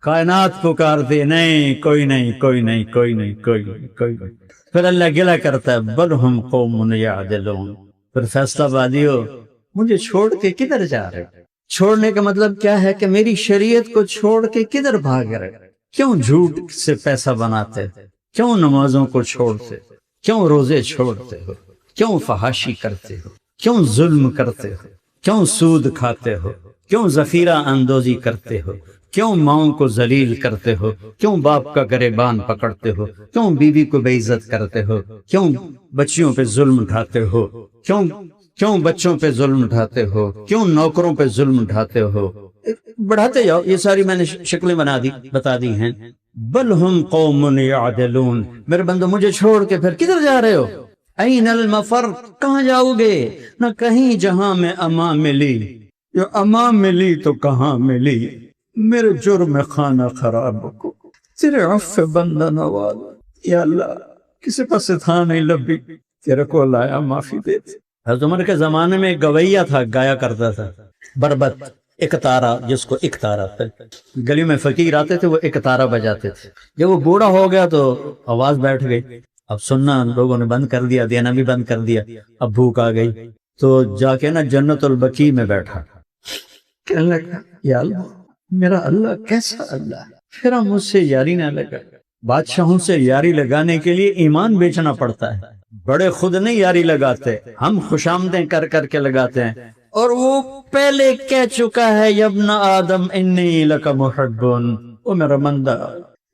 کائنات پکارتی نہیں، کوئی نہیں، کوئی نہیں، کوئی نہیں، کوئی نہیں، کوئی نہیں۔ پھر اللہ گلہ کرتا ہے، بل ہم قوم یعدلون، پھر فیصلہ بازی ہو، مجھے چھوڑ کے کدھر جا رہے؟ چھوڑنے کا مطلب کیا ہے کہ میری شریعت کو چھوڑ کے کدھر بھاگ رہے؟ کیوں جھوٹ سے پیسہ بناتے، کیوں نمازوں کو چھوڑتے، کیوں روزے چھوڑتے ہو، کیوں فحاشی کرتے ہو، کیوں ظلم کرتے ہو، کیوں سود کھاتے ہو، کیوں ذخیرہ اندوزی کرتے ہو، کیوں ماؤں کو ذلیل کرتے ہو، کیوں باپ کا گریبان پکڑتے ہو، کیوں بیوی کو بے عزت کرتے ہو، کیوں بچیوں پہ ظلم اٹھاتے ہو، کیوں بچوں پہ ظلم اٹھاتے ہو، کیوں نوکروں پہ ظلم اٹھاتے ہو، بڑھاتے جاؤ، یہ ساری میں نے شکلیں بتا دی ہیں۔ بل ہم قوم یعدلون، میرے بندو مجھے چھوڑ کے پھر کدھر جا رہے ہو؟ این المفر، کہاں جاؤ گے؟ نہ کہیں جہاں میں امان ملی، جو امان ملی تو کہاں ملی، میرے جرم خانہ خراب کو، تیرے عفو بندہ نواز، یا اللہ کسی پاس تھا نہیں لبی، تیرے کو لایا معافی دیتے۔ حضرت عمر کے زمانے میں ایک گویہ تھا، گایا کرتا تھا، بربت ایک تارا، جس کو ایک تارا تھا، گلی میں فقیر آتے تھے وہ ایک تارا بجاتے تھے، جب وہ بوڑھا ہو گیا تو آواز بیٹھ گئی، اب سننا لوگوں نے بند کر دیا، دینا بھی بند کر دیا، اب بھوک آ گئی تو جا کے نا جنت البقیع میں بیٹھا، کہنے لگا یا اللہ میرا اللہ کیسا اللہ ہے، پھر ہم مجھ سے یاری نہ لگا۔ بادشاہوں سے یاری لگانے کے لیے ایمان بیچنا پڑتا ہے، بڑے خود نہیں یاری لگاتے، ہم خوشامدیں کر کر کے لگاتے ہیں، اور وہ پہلے کہہ چکا ہے یا ابن آدم انی لک محب، او میرا بندہ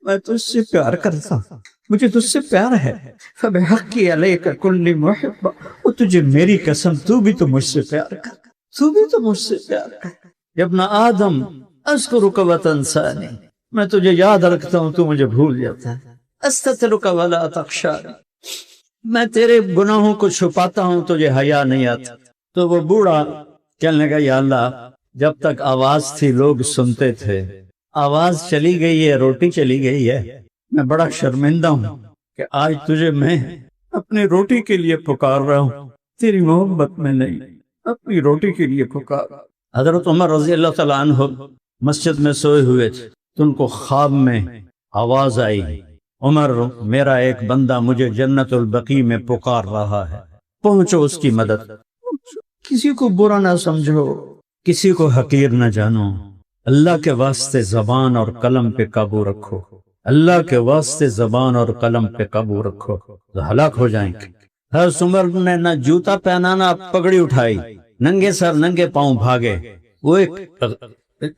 میں تجھ سے پیار کرتا ہوں، مجھے تجھ سے پیار ہے، فبحقی علیک کل محب، اور تجھے میری قسم تو بھی تو مجھ سے پیار کر، تو بھی تو مجھ سے پیار کر، یا ابن آدم اذکرک وتنسانی، میں تجھے یاد رکھتا ہوں تو مجھے بھول جاتا ہے، استترک ولا تخشانی، میں تیرے گناہوں کو چھپاتا ہوں تجھے حیا نہیں آتا۔ تو وہ بوڑھا کہنے لگا یا اللہ جب تک آواز تھی لوگ سنتے تھے، آواز چلی گئی ہے، روٹی چلی گئی ہے، میں بڑا شرمندہ ہوں کہ آج تجھے میں اپنی روٹی کے لیے پکار رہا ہوں، تیری محبت میں نہیں، اپنی روٹی کے لیے پکار۔ حضرت عمر رضی اللہ تعالیٰ عنہ مسجد میں سوئے ہوئے تھے تو ان کو خواب میں آواز آئی عمر میرا ایک بندہ مجھے جنت البقیع میں پکار رہا ہے، پہنچو اس کی مدد۔ کسی کو برا نہ سمجھو، کسی کو حقیر نہ جانو، اللہ کے واسطے زبان اور قلم پہ قابو رکھو، اللہ کے واسطے زبان اور قلم پہ قابو رکھو، تو ہلاک ہو جائیں گے۔ حضرت عمر نے نہ جوتا پہنا نہ پگڑی اٹھائی، ننگے سر ننگے پاؤں بھاگے۔ وہ ایک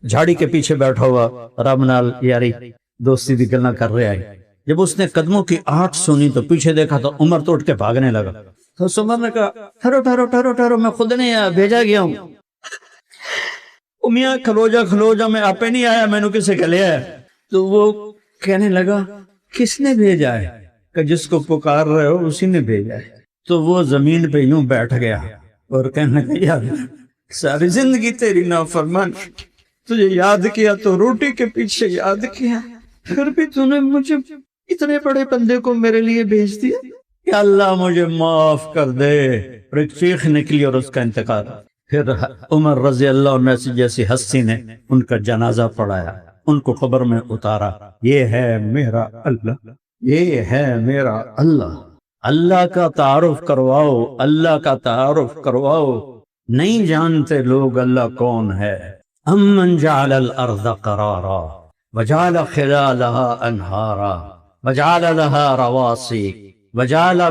جھاڑی کے پیچھے بیٹھا ہوا رب نال یاری دوستی دی گلاں کر رہا ہے۔ جب اس نے قدموں کی آہٹ سنی تو پیچھے دیکھا تو عمر تو اٹھ کے بھاگنے لگا۔ تو عمر نے کہا ٹھہرو ٹھہرو ٹھہرو ٹھہرو، میں خود نہیں آیا، بھیجا گیا ہوں۔ میاں کھلو جا، میں آپ نہیں آیا، میں نے کسے کہ لیا ہے؟ تو وہ کہنے لگا کس نے بھیجا ہے؟ کہ جس کو پکار رہے ہو اسی نے بھیجا ہے۔ تو وہ زمین پہ یوں بیٹھ گیا اور کہنے لگا یار ساری زندگی تیری نافرمان، تجھے یاد کیا تو روٹی کے پیچھے یاد کیا، پھر بھی تو نے مجھے اتنے بڑے بندے کو میرے لیے بھیج دیا، کہ اللہ مجھے معاف کر دے۔ اور ایک چیخ نکلی اور اس کا انتقال۔ پھر عمر رضی اللہ عنہ جیسی ہستی نے ان کا جنازہ پڑھایا، ان کو قبر میں اتارا۔ یہ ہے میرا اللہ، یہ ہے میرا اللہ۔ اللہ کا تعارف کرواؤ، اللہ کا تعارف کرواؤ۔ نہیں جانتے لوگ اللہ کون ہے۔ امن جعل الارض قرارا وجعل خلالها انہارا وجعل لها رواسی وجعل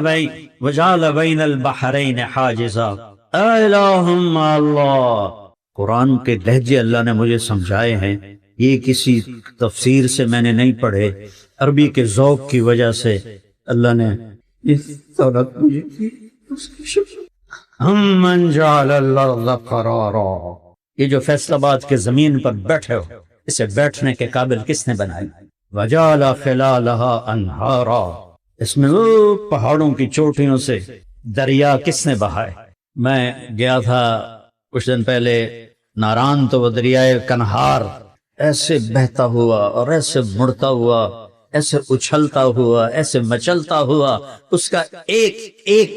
بین البحرین حاجزا الہ مع اللہ۔ قرآن کے لہجے اللہ نے مجھے سمجھائے ہیں، یہ کسی تفسیر سے میں نے نہیں پڑھے، عربی کے ذوق کی وجہ سے اللہ نے اس دولت مجھے کی۔ امن جعل الارض قرارا، یہ جو فیصل آباد کے زمین پر بیٹھے ہو، اسے بیٹھنے کے قابل کس نے بنائی؟ وجعل خلالها انہارا، اس میں وہ پہاڑوں کی چوٹیوں سے دریا کس نے بہائے؟ میں گیا تھا کچھ دن پہلے ناران، تو وہ دریائے کنہار ایسے بہتا ہوا اور ایسے مڑتا ہوا، ایسے اچھلتا ہوا، ایسے مچلتا ہوا، اس کا ایک ایک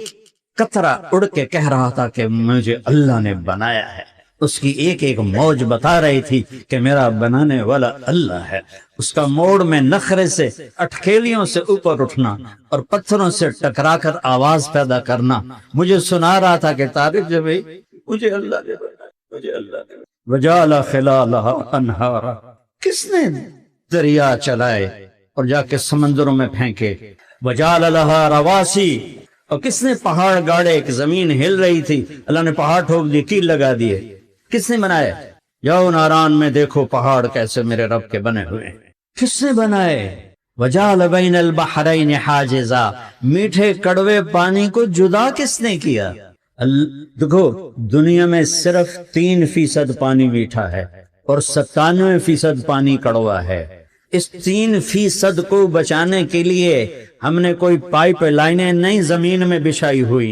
قطرہ اڑ کے کہہ رہا تھا کہ مجھے اللہ نے بنایا ہے۔ اس کی ایک ایک موج بتا رہی تھی کہ میرا بنانے والا اللہ ہے۔ اس کا موڑ میں نخرے سے اٹکیلیوں سے اوپر اٹھنا اور پتھروں سے ٹکرا کر آواز پیدا کرنا مجھے سنا رہا تھا کہ طارق جب مجھے اللہ نے بنایا، مجھے اللہ نے بنایا۔ وجعل خلالها انہارا، کس نے دریا چلائے اور جا کے سمندروں میں پھینکے؟ وجعل لها رواسی، اور کس نے پہاڑ گاڑے؟ ایک زمین ہل رہی تھی، اللہ نے پہاڑ ٹھوک دیے، کیل لگا دیے۔ کس نے بنائے؟ جاؤ ناران میں دیکھو پہاڑ کیسے میرے رب کے بنے ہوئے ہیں۔ کس نے بنائے؟ وجعل بین البحرین حاجزا، میٹھے کڑوے پانی کو جدا کس نے کیا؟ دیکھو دنیا میں صرف 3% پانی میٹھا ہے اور 97% پانی کڑوا ہے۔ اس 3% کو بچانے کے لیے ہم نے کوئی پائپ لائنیں نہیں زمین میں بچھائی ہوئی،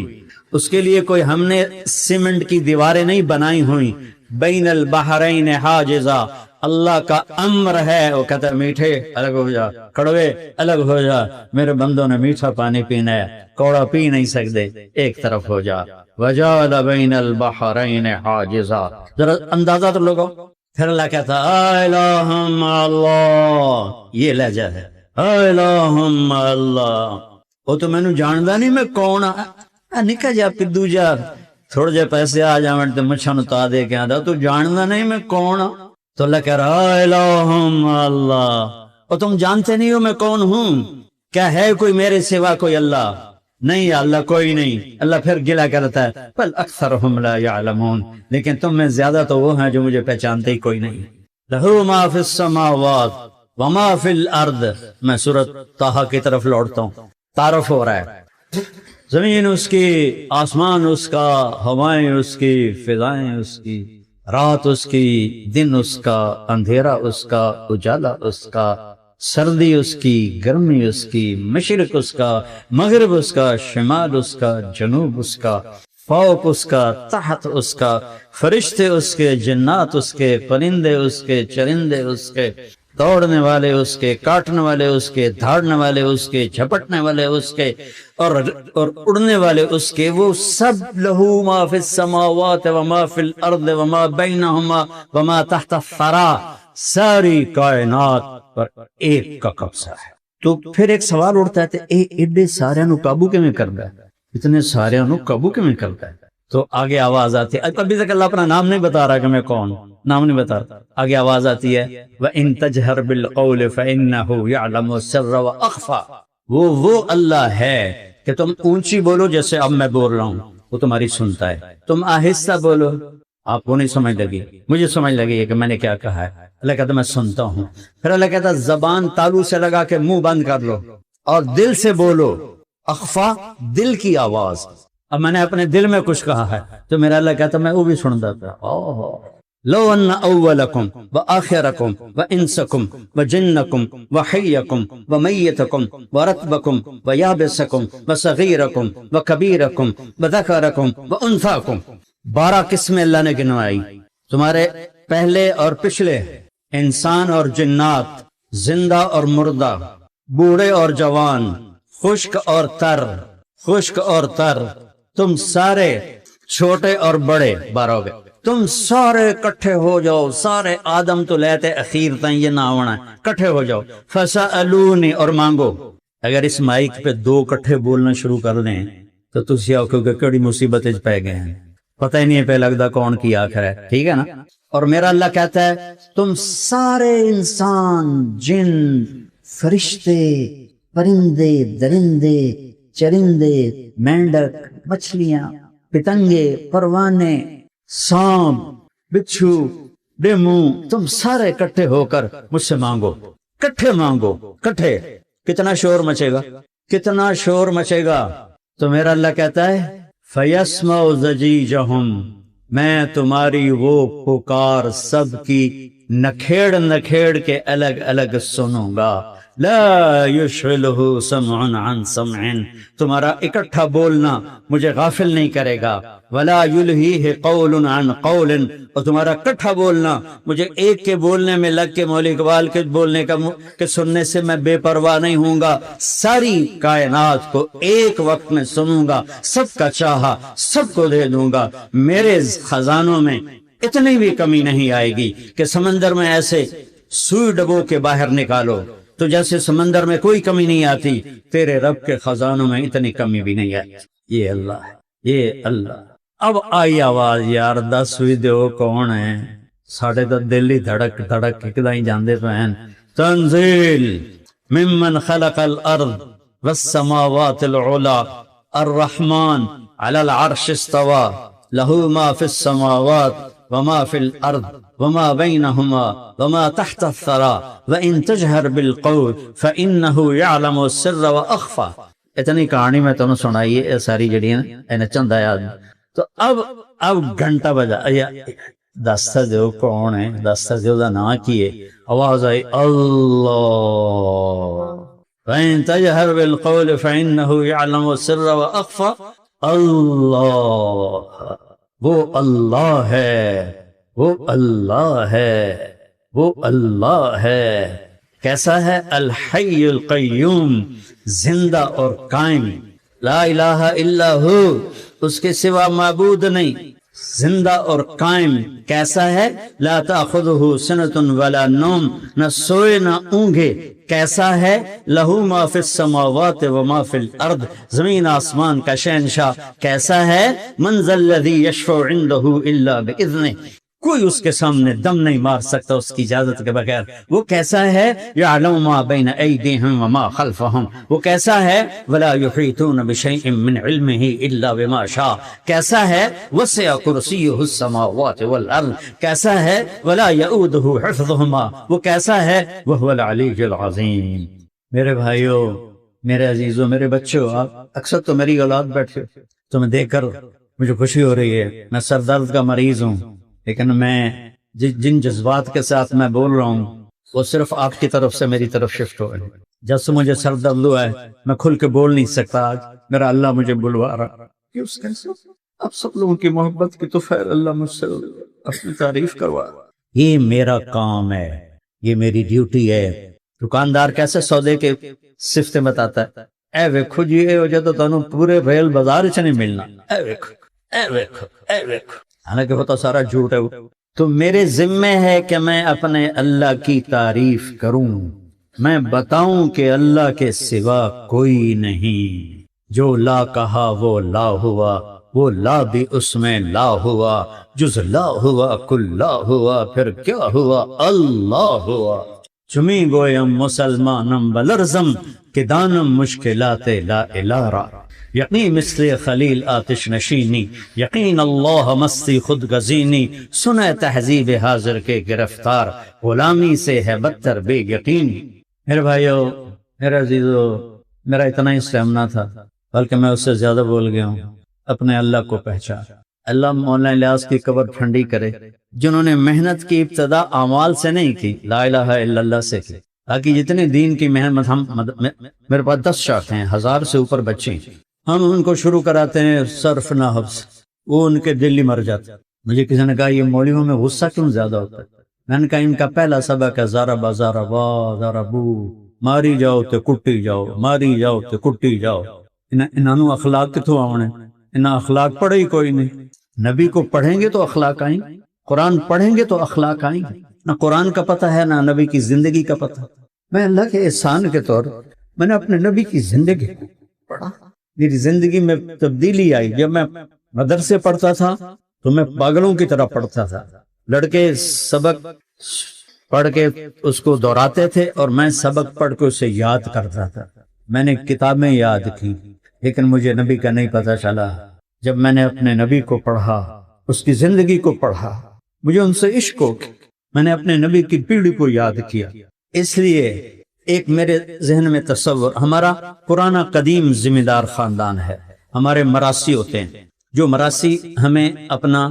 اس کے لیے کوئی ہم نے سیمنٹ کی دیواریں نہیں بنائی ہوئی۔ بین البحرین حاجزا، اللہ کا امر ہے، وہ کہتا ہے میٹھے الگ ہو جا، کڑوے الگ ہو جا، میرے بندوں نے میٹھا پانی پینا ہے، کوڑا پی نہیں سکتے، ایک طرف ہو جا۔ وجعل بین البحرین حاجزا، ذرا اندازہ تو لوگو۔ پھر اللہ کہتا الہم اللہ، یہ لہجہ ہے، الہم اللہ، وہ تو میں نے جاندا نہیں میں کون ہاں، نکا جا پدو جا، تھوڑے جے پیسے آ جاویں تے مچھاں نوں تا دے کے آندا تو جاندا نہیں میں کون ہاں۔ تو اللہ کہہ رہا الہم اللہ، اور تم جانتے نہیں ہو میں کون ہوں؟ کیا ہے کوئی میرے سوا کوئی اللہ؟ نہیں یا اللہ کوئی نہیں۔ اللہ پھر گلا کرتا ہے بل اکثرہم لا یعلمون، لیکن تم میں زیادہ تو وہ ہیں جو مجھے پہچانتے ہی کوئی نہیں۔ لہو ما فی السماوات وما فی الارض، میں سورۃ طٰہٰ کی طرف لوٹتا ہوں، تعارف ہو رہا ہے۔ زمین اس کی، آسمان اس کا، ہوائیں اس کی، فضائیں اس کی، رات اس کی، دن اس کا، اندھیرا اس کا، اجالا اس کا، سردی اس کی، گرمی اس کی، مشرق اس کا، مغرب اس کا، شمال اس کا، جنوب اس کا، فوق اس کا، تحت اس کا، فرشتے اس کے، جنات اس کے، پرندے اس کے، چرندے اس کے، دوڑنے والے اس کے، کاٹنے والے اس کے، دھاڑنے والے اس کے، جھپٹنے والے اس کے، اور اڑنے والے اس کے، وہ سب لہو ما فی السماوات وما فی الارض وما بینہما وما تحت الثری، ساری کائنات پر ایک کا قبضہ ہے۔ تو پھر ایک سوال اٹھتا ہے کہ ایڈے سارے نو قابو کیویں کردا ہے، اتنے سارے نو قابو کیویں کرتا ہے؟ تو آگے آواز آتی ہے، ابھی تک اللہ اپنا نام نہیں بتا رہا کہ میں کون، نام نہیں بتا رہا، آگے آواز آتی ہے وَإِن تَجْهَرْ بِالْقَوْلِ فَإِنَّهُ يَعْلَمُ السِّرَّ وَأَخْفَى، وہ اللہ ہے کہ تم اونچی بولو جیسے اب میں بول رہا ہوں، وہ تمہاری سنتا ہے، تم آہستہ بولو آپ کو نہیں سمجھ لگی، مجھے سمجھ لگی ہے کہ میں نے کیا کہا ہے۔ اللہ کہتا میں سنتا ہوں، پھر اللہ کہتا زبان تالو سے لگا کے منہ بند کر لو اور دل سے بولو، اخفا دل کی آواز۔ اب میں نے اپنے دل میں کچھ کہا ہے تو میرا اللہ کہتا میں وہ بھی سنتا تھا۔ لو ان اولکم وآخرکم وانسکم وجنکم وحیکم ومیتکم ورتبکم ویابسکم وصغیرکم وکبیرکم وذکرکم وانثاکم، 12 قسمیں اللہ نے گنوائی، تمہارے پہلے اور پچھلے، انسان اور جنات، زندہ اور مردہ، بوڑھے اور جوان، خشک اور تر، خشک اور تر، تم سارے چھوٹے اور بڑے، 12 ہو گئے، تم سارے کٹھے ہو جاؤ، سارے آدم تو لیتے اخیر تائیں یہ نہ ہونا ہے، کٹھے ہو جاؤ، فسألونی، اور مانگو۔ اگر اس مائک پہ 2 کٹھے بولنا شروع کر دیں تو تسی آکھو کہ کڑی مصیبت اچ پہ گئے ہیں، پتہ ہی نہیں پہ لگتا کون کی آخر ہے، ٹھیک ہے نا؟ اور میرا اللہ کہتا ہے تم سارے انسان، جن، فرشتے، پرندے، درندے، چرندے، مینڈک، مچھلیاں، پتنگے، پروانے، سانپ، بچھو، ڈیمو، تم سارے اکٹھے ہو کر مجھ سے مانگو، کٹھے مانگو، کٹھے، کتنا شور مچے گا، کتنا شور مچے گا؟ تو میرا اللہ کہتا ہے فَيَسْمَعُ زَجِيجَهُمْ، میں تمہاری وہ پکار سب کی نکھیڑ نکھیڑ کے الگ الگ سنوں گا۔ لا يشغلہ سمع عن سمع، تمہارا اکٹھا بولنا مجھے غافل نہیں کرے گا، ولا یلہیہ قول عن قول، اور تمہارا اکٹھا بولنا مجھے ایک کے بولنے میں لگ کے مولوی اقبال کے بولنے کا کہ سننے سے میں بے پرواہ نہیں ہوں گا، ساری کائنات کو ایک وقت میں سنوں گا، سب کا چاہا سب کو دے دوں گا، میرے خزانوں میں اتنی بھی کمی نہیں آئے گی کہ سمندر میں ایسے سوئی ڈبو کے باہر نکالو تو جیسے سمندر میں کوئی کمی نہیں آتی، تیرے رب کے خزانوں میں اتنی کمی بھی نہیں آتی۔ یہ اللہ ہے، یہ اللہ۔ اب آئی آواز یار 10 بھی دیو کون ہے، ساڑھے تو دل ہی دھڑک دھڑک کدا ہی جاندے تو ہیں۔ تنزیل ممن خلق الارض والسماوات العلا الرحمن علی العرش استوى له ما في السماوات وما في الارض وما بينهما وما تحت الثرى وان تجهر بالقول فانه يعلم السر واخفى۔ اتنی کہانی میں تمہیں سنائی ہے ساری جڑی ہے چند آیات۔ تو اب گھنٹہ بجا، دستہ دیو کون ہے، دستہ دیو دا نام کی ہے، آواز آئی اللہ، وَإِن تَجْهَرْ بِالْقَوْلِ فَإِنَّهُ يَعْلَمُ السِّرَّ وَأَخْفَى۔ اللہ، وہ اللہ ہے، وہ اللہ ہے، وہ اللہ ہے۔ کیسا ہے؟ الحی القیوم، زندہ اور قائم، لا الہ الا ہو، اس کے سوا معبود نہیں، زندہ اور قائم۔ کیسا ہے؟ لا تأخذہ سنۃ ولا نوم، نہ سوئے نہ اونگے۔ کیسا ہے؟ لہو ما فی السماوات وما فی الارض، زمین آسمان کا شہنشاہ۔ کیسا ہے؟ من ذا الذی یشفع عندہ الا باذنہ، کوئی اس کے سامنے دم نہیں مار سکتا اس کی اجازت کے بغیر۔ وہ کیسا ہے؟ یعلم ما بین ایدیہم وما خلفہم، وہ کیسا ہے؟ ولا یحیطون بشیء من علمہ الا بما شاء۔ کیسا ہے؟ وسع کرسیہ السماوات والارض۔ کیسا ہے؟ ولا یؤودہ حفظہما، وہ کیسا ہے؟ وہو العلی العظیم۔ میرے بھائیو، میرے عزیزوں، میرے بچوں، آپ اکثر تو میری اولاد بیٹھے، تمہیں دیکھ کر مجھے خوشی ہو رہی ہے۔ میں سر درد کا مریض ہوں، لیکن میں جن جذبات کے ساتھ میں بول رہا ہوں وہ صرف آپ کی طرف سے میری طرف شفٹ ہو رہے ہیں۔ جب سے مجھے سر درد ہوا ہے میں کھل کے بول نہیں سکتا، آج میرا اللہ مجھے بلوا رہا کہ اس کے اب سب لوگوں کی محبت کی تو خیر اللہ مجھ سے اپنی تعریف کروا رہا۔ یہ میرا کام ہے، یہ میری ڈیوٹی ہے۔ دکاندار کیسے سودے کے صفتیں بتاتا ہے، اے ویکھو جی اے ہو جائے تو تانوں پورے ریل بازار چ نہیں ملنا، اے ویکھو اے ویکھو اے ویکھو، حالانکہ وہ تو سارا جھوٹ ہے۔ تو میرے ذمے ہے کہ میں اپنے اللہ کی تعریف کروں، میں بتاؤں کہ اللہ کے سوا کوئی نہیں، جو لا کہا وہ لا ہوا، وہ لا بھی اس میں لا ہوا، جز لا ہوا کل لا ہوا، پھر کیا ہوا اللہ ہوا۔ چمی گویم مسلمانم بلرزم کہ دانم مشکلات لا الہ را، یقین مثل خلیل آتش نشینی، یقین اللہ مستی خود گزینی، سنہ تہذیب حاضر کے گرفتار، غلامی سے ہے بدتر بے یقین۔ میرے بھائیو، میرے عزیزو، میرا اتنا ہی اسٹیمنا تھا، بلکہ میں اس سے زیادہ بول گیا ہوں۔ اپنے اللہ کو پہچان۔ اللہ مولانا الیاس کی قبر ٹھنڈی کرے، جنہوں نے محنت کی ابتدا اعمال سے نہیں کی، لا الہ الا اللہ سے کی، تاکہ جتنے دین کی محنت میرے پاس 10 شاخیں ہیں، 1000 سے اوپر بچے ہیں، ہم ان کو شروع کراتے ہیں صرف نحو سے، وہ ان کے دل ہی مر جاتے۔ مجھے کسی نے کہا یہ مولویوں میں غصہ کیوں زیادہ ہوتا ہے؟ میں نے کہا ان کا پہلا سبق ہے ضرب ضرب ضربو، ماری جاؤ تے کٹی جاؤ، ماری جاؤ تے کٹی جاؤ۔ انہوں اخلاق کتوں آنے؟ انہاں اخلاق پڑھے ہی کوئی نہیں۔ نبی کو پڑھیں گے تو اخلاق آئیں گے، قرآن پڑھیں گے تو اخلاق آئیں گے۔ نہ قرآن کا پتہ ہے، نہ نبی کی زندگی کا پتہ۔ میں اللہ کے احسان کے طور میں نے اپنے نبی کی زندگی کو پڑھا، میری زندگی میں تبدیلی آئی۔ جب میں مدرسے پڑھتا تھا تو میں پاگلوں کی طرح پڑھتا تھا، لڑکے سبق پڑھ کے اس کو دہراتے تھے اور میں سبق پڑھ کے اسے یاد کرتا تھا۔ میں نے کتابیں یاد کی، لیکن مجھے نبی کا نہیں پتہ چلا۔ جب میں نے اپنے نبی کو پڑھا، اس کی زندگی کو پڑھا، مجھے ان سے عشق ہو گیا۔ میں نے اپنے نبی کی پیڑھی کو یاد کیا۔ اس لیے ایک میرے ذہن میں تصور، ہمارا پرانا قدیم ذمہ دار خاندان ہے، ہمارے مراسی ہوتے ہیں، جو مراسی ہمیں اپنا،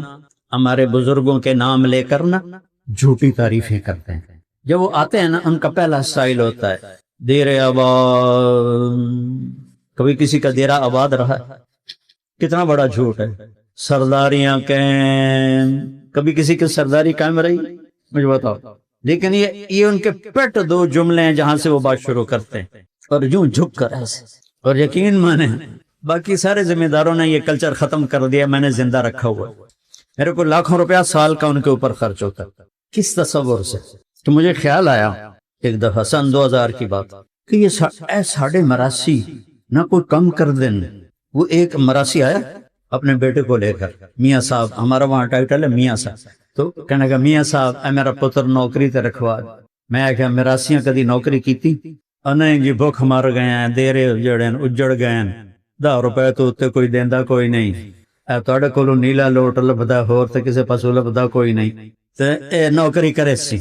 ہمارے بزرگوں کے نام لے کر نا جھوٹی تعریفیں کرتے ہیں۔ جب وہ آتے ہیں نا، ان کا پہلا سٹائل ہوتا ہے دیر آباد۔ کبھی کسی کا دیرہ آباد رہا ہے؟ کتنا بڑا جھوٹ ہے۔ سرداریاں قائم، کبھی کسی کی سرداری قائم رہی؟ مجھے بتاؤ۔ لیکن یہ ان کے پیٹ 2 جملے ہیں جہاں سے وہ بات شروع کرتے ہیں، اور یوں جھک کر ایسے۔ اور یقین مانے باقی سارے ذمہ داروں نے یہ کلچر ختم کر دیا، میں نے زندہ رکھا ہوا ہے۔ میرے کو لاکھوں روپیہ سال کا ان کے اوپر خرچ ہوتا ہے۔ کس تصور سے؟ تو مجھے خیال آیا ایک دفعہ سن 2000 کی بات کہ یہ ساڑھے مراسی نہ کوئی کم کر دیں۔ وہ ایک مراسی آیا اپنے بیٹے کو لے کر، میاں صاحب، ہمارا وہاں ٹائٹل ہے میاں صاحب، تو کہنے کا میاں صاحب اے میرا پتر نوکری تے رکھوا۔ میں کہا مراسیاں کدی نوکری کیتی؟ نہیں جی، بھوک مر گئے ہیں، دیرے اجڑ گئے ہیں، 10 روپے تو اتنے کوئی دیندا کوئی نہیں، تواڈے کولوں نیلا لوٹ لبدا ہور تے کسے پاسوں لبدا کوئی نہیں، تے اے نوکری کرے سی۔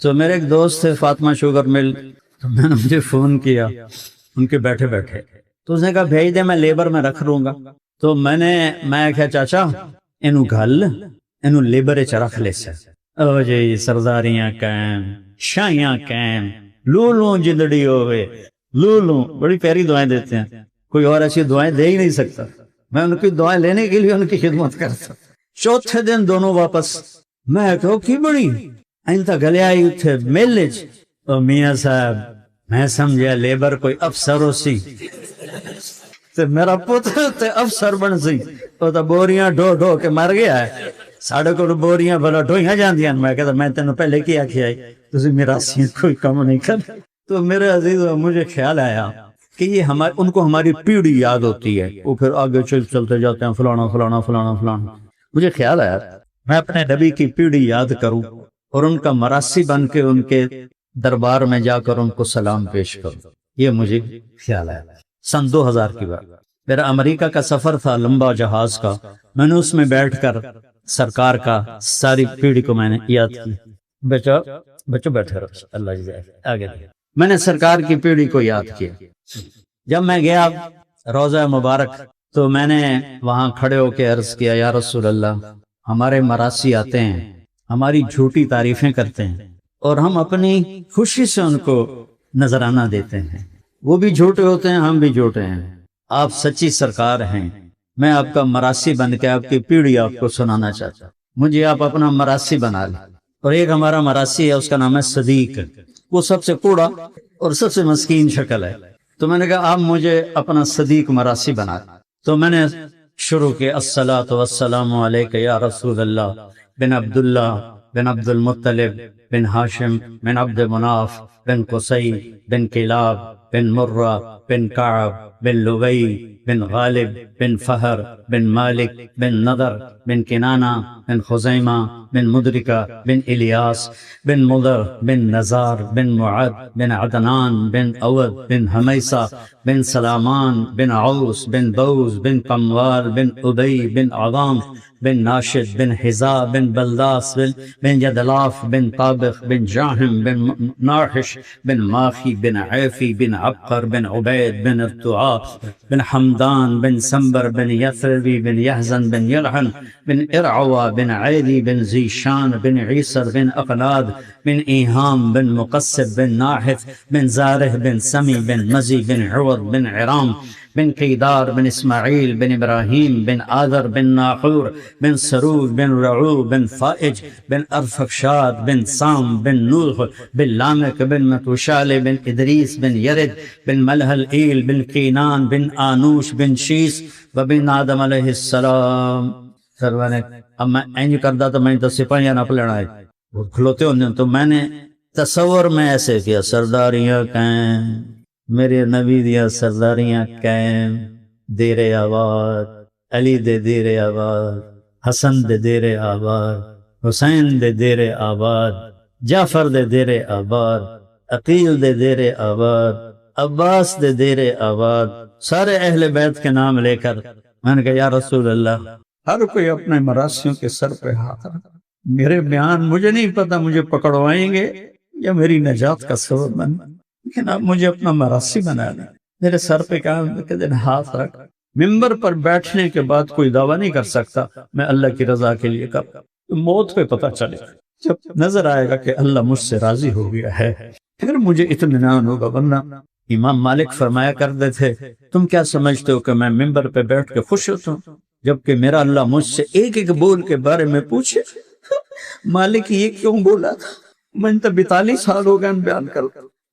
تو میرے ایک دوست تھے فاطمہ شوگر مل، تو میں نے مجھے فون کیا ان کے بیٹھے بیٹھے، تو اس نے کہا بھیج دے، میں لیبر میں رکھ لوں گا۔ تو میں کہا چاچا اینو گھل، اینو لیبر چ رکھ لے سر۔ او جی سرداریاں قائم، شاہیاں قائم، لولوں جندڑی ہوئے، لولوں بڑی پیاری دعائیں دیتے ہیں، کوئی اور ایسی دعائیں دے ہی نہیں سکتا۔ میں ان کی دعائیں لینے کے لیے ان کی خدمت کرتا۔ چوتھے دن دونوں واپس، میں کہو کی بڑی اینتا گلے آئی اتھے میلے چ۔ او میاں صاحب میں سمجھیا لیبر کوئی افسر ہو سی، تے میرا پتر تے افسر بن سی، وہ تو بوریاں ڈھو ڈھو کے مر گیا ہے۔ ساڑھے کو بوریاں بھلا ڈھوئیاں جاندیاں۔ میں کہتا میں تینوں پہلے کی آکھی آئی، تسی میراثیاں کوئی کم نہیں کر۔ تو میرے عزیز مجھے خیال آیا کہ یہ ان کو ہماری پیڑھی یاد ہوتی ہے، وہ پھر آگے چلتے جاتے ہیں فلانا فلانا فلانا فلانا۔ مجھے خیال آیا میں اپنے نبی کی پیڑھی یاد کروں اور ان کا مراسی بن کے ان کے دربار میں جا کر ان کو سلام پیش کروں، یہ مجھے خیال آیا۔ سن 2000 کی بات، میرا امریکہ کا سفر تھا لمبا جہاز کا، میں نے اس میں بیٹھ کر سرکار کا ساری پیڑھی کو میں نے یاد کی۔ بچوں بیٹھے رہو، اللہ جائے آگے۔ میں نے سرکار کی پیڑھی کو یاد کیا۔ جب میں گیا روضہ مبارک تو میں نے وہاں کھڑے ہو کے عرض کیا یا رسول اللہ، ہمارے مراسی آتے ہیں، ہماری جھوٹی تعریفیں کرتے ہیں اور ہم اپنی خوشی سے ان کو نذرانہ دیتے ہیں، وہ بھی جھوٹے ہوتے ہیں، ہم بھی جھوٹے ہیں، آپ سچی سرکار ہیں، میں آپ کا مراسی بن کے آپ کی پیڑھی آپ کو سنانا چاہتا ہوں، مجھے آپ اپنا مراسی بنا لیں۔ اور ایک ہمارا مراسی ہے، اس کا نام ہے صدیق، وہ سب سے کوڑا اور سب سے مسکین شکل ہے، تو میں نے کہا آپ مجھے اپنا صدیق مراسی بنا لیں۔ تو میں نے شروع کیا الصلاۃ والسلام علیک یا رسول اللہ بن عبداللہ بن عبد المطلب بن ہاشم بن عبد مناف بن قصي بن كلاب بن مرة بن كعب بن لؤي بن غالب بن فهر بن مالك بن نضر بن كنانة بن خزيمة بن مدركة بن إلياس بن مضر بن نزار بن معد بن عدنان بن أود بن هميصة بن سلامان بن عوس بن بوز بن قموال بن أبي بن عظام بن ناشد بن حذاء بن بلداس بن جدلاف بن طابخ بن جاهم بن ناحش بن ماخي بن عافي بن عبقر بن عبيد بن ارتعاء بن حمدان بن سنبر بن يثربي بن يحزن بن يلحن بن إرعوى بن عيدي بن زيشان بن عيسر بن أقلاد بن إيهام بن مقصب بن ناحث بن زاره بن سمي بن مزي بن عوض بن عرام بن قيدار بن إسماعيل بن إبراهيم بن آذر بن ناحور بن سروج بن رعو بن فائج بن أرفخشاد بن سام بن نوح بن لامك بن متوشال بن إدريس بن يرد بن ملهلئيل بن كينان بن آنوش بن شيس وبن آدم علیہ السلام. سروانے اب میں اینج کرتا تو میں تو سپاہیاں نہ پلڑا ہے وہ کھلوتے ہوتے ہیں تو میں نے تصور میں ایسے کیا سرداریاں قائم میرے نبی دیا سرداریاں قائم دیر آباد علی دے دیر آباد حسن دے دیر آباد حسین دے دیر آباد جعفر دے دیر آباد عقیل دے دیر آباد عباس دے دیر آباد سارے اہل بیت کے نام لے کر میں نے کہا یا رسول اللہ ہر کوئی اپنے مراسیوں کے سر پہ ہاتھ رکھا میرے بیان مجھے نہیں پتا مجھے پکڑوائیں گے یا میری نجات کا سبب بن لیکن آپ مجھے اپنا مراسی بنا دیں میرے سر پہ کہا دن ہاتھ رکھ ممبر پر بیٹھنے کے بعد کوئی دعویٰ نہیں کر سکتا میں اللہ کی رضا کے لیے کر موت پہ پتہ چلے جب نظر آئے گا کہ اللہ مجھ سے راضی ہو گیا ہے پھر مجھے اطمینان ہوگا ورنہ امام مالک فرمایا کرتے تھے تم کیا سمجھتے ہو کہ میں ممبر پہ بیٹھ کے خوش ہوتا ہوں جبکہ میرا اللہ مجھ سے ایک ایک بول کے بارے میں پوچھے مالک یہ کیوں بولا تھا میں تو 42 سال ہو گئے بیان کر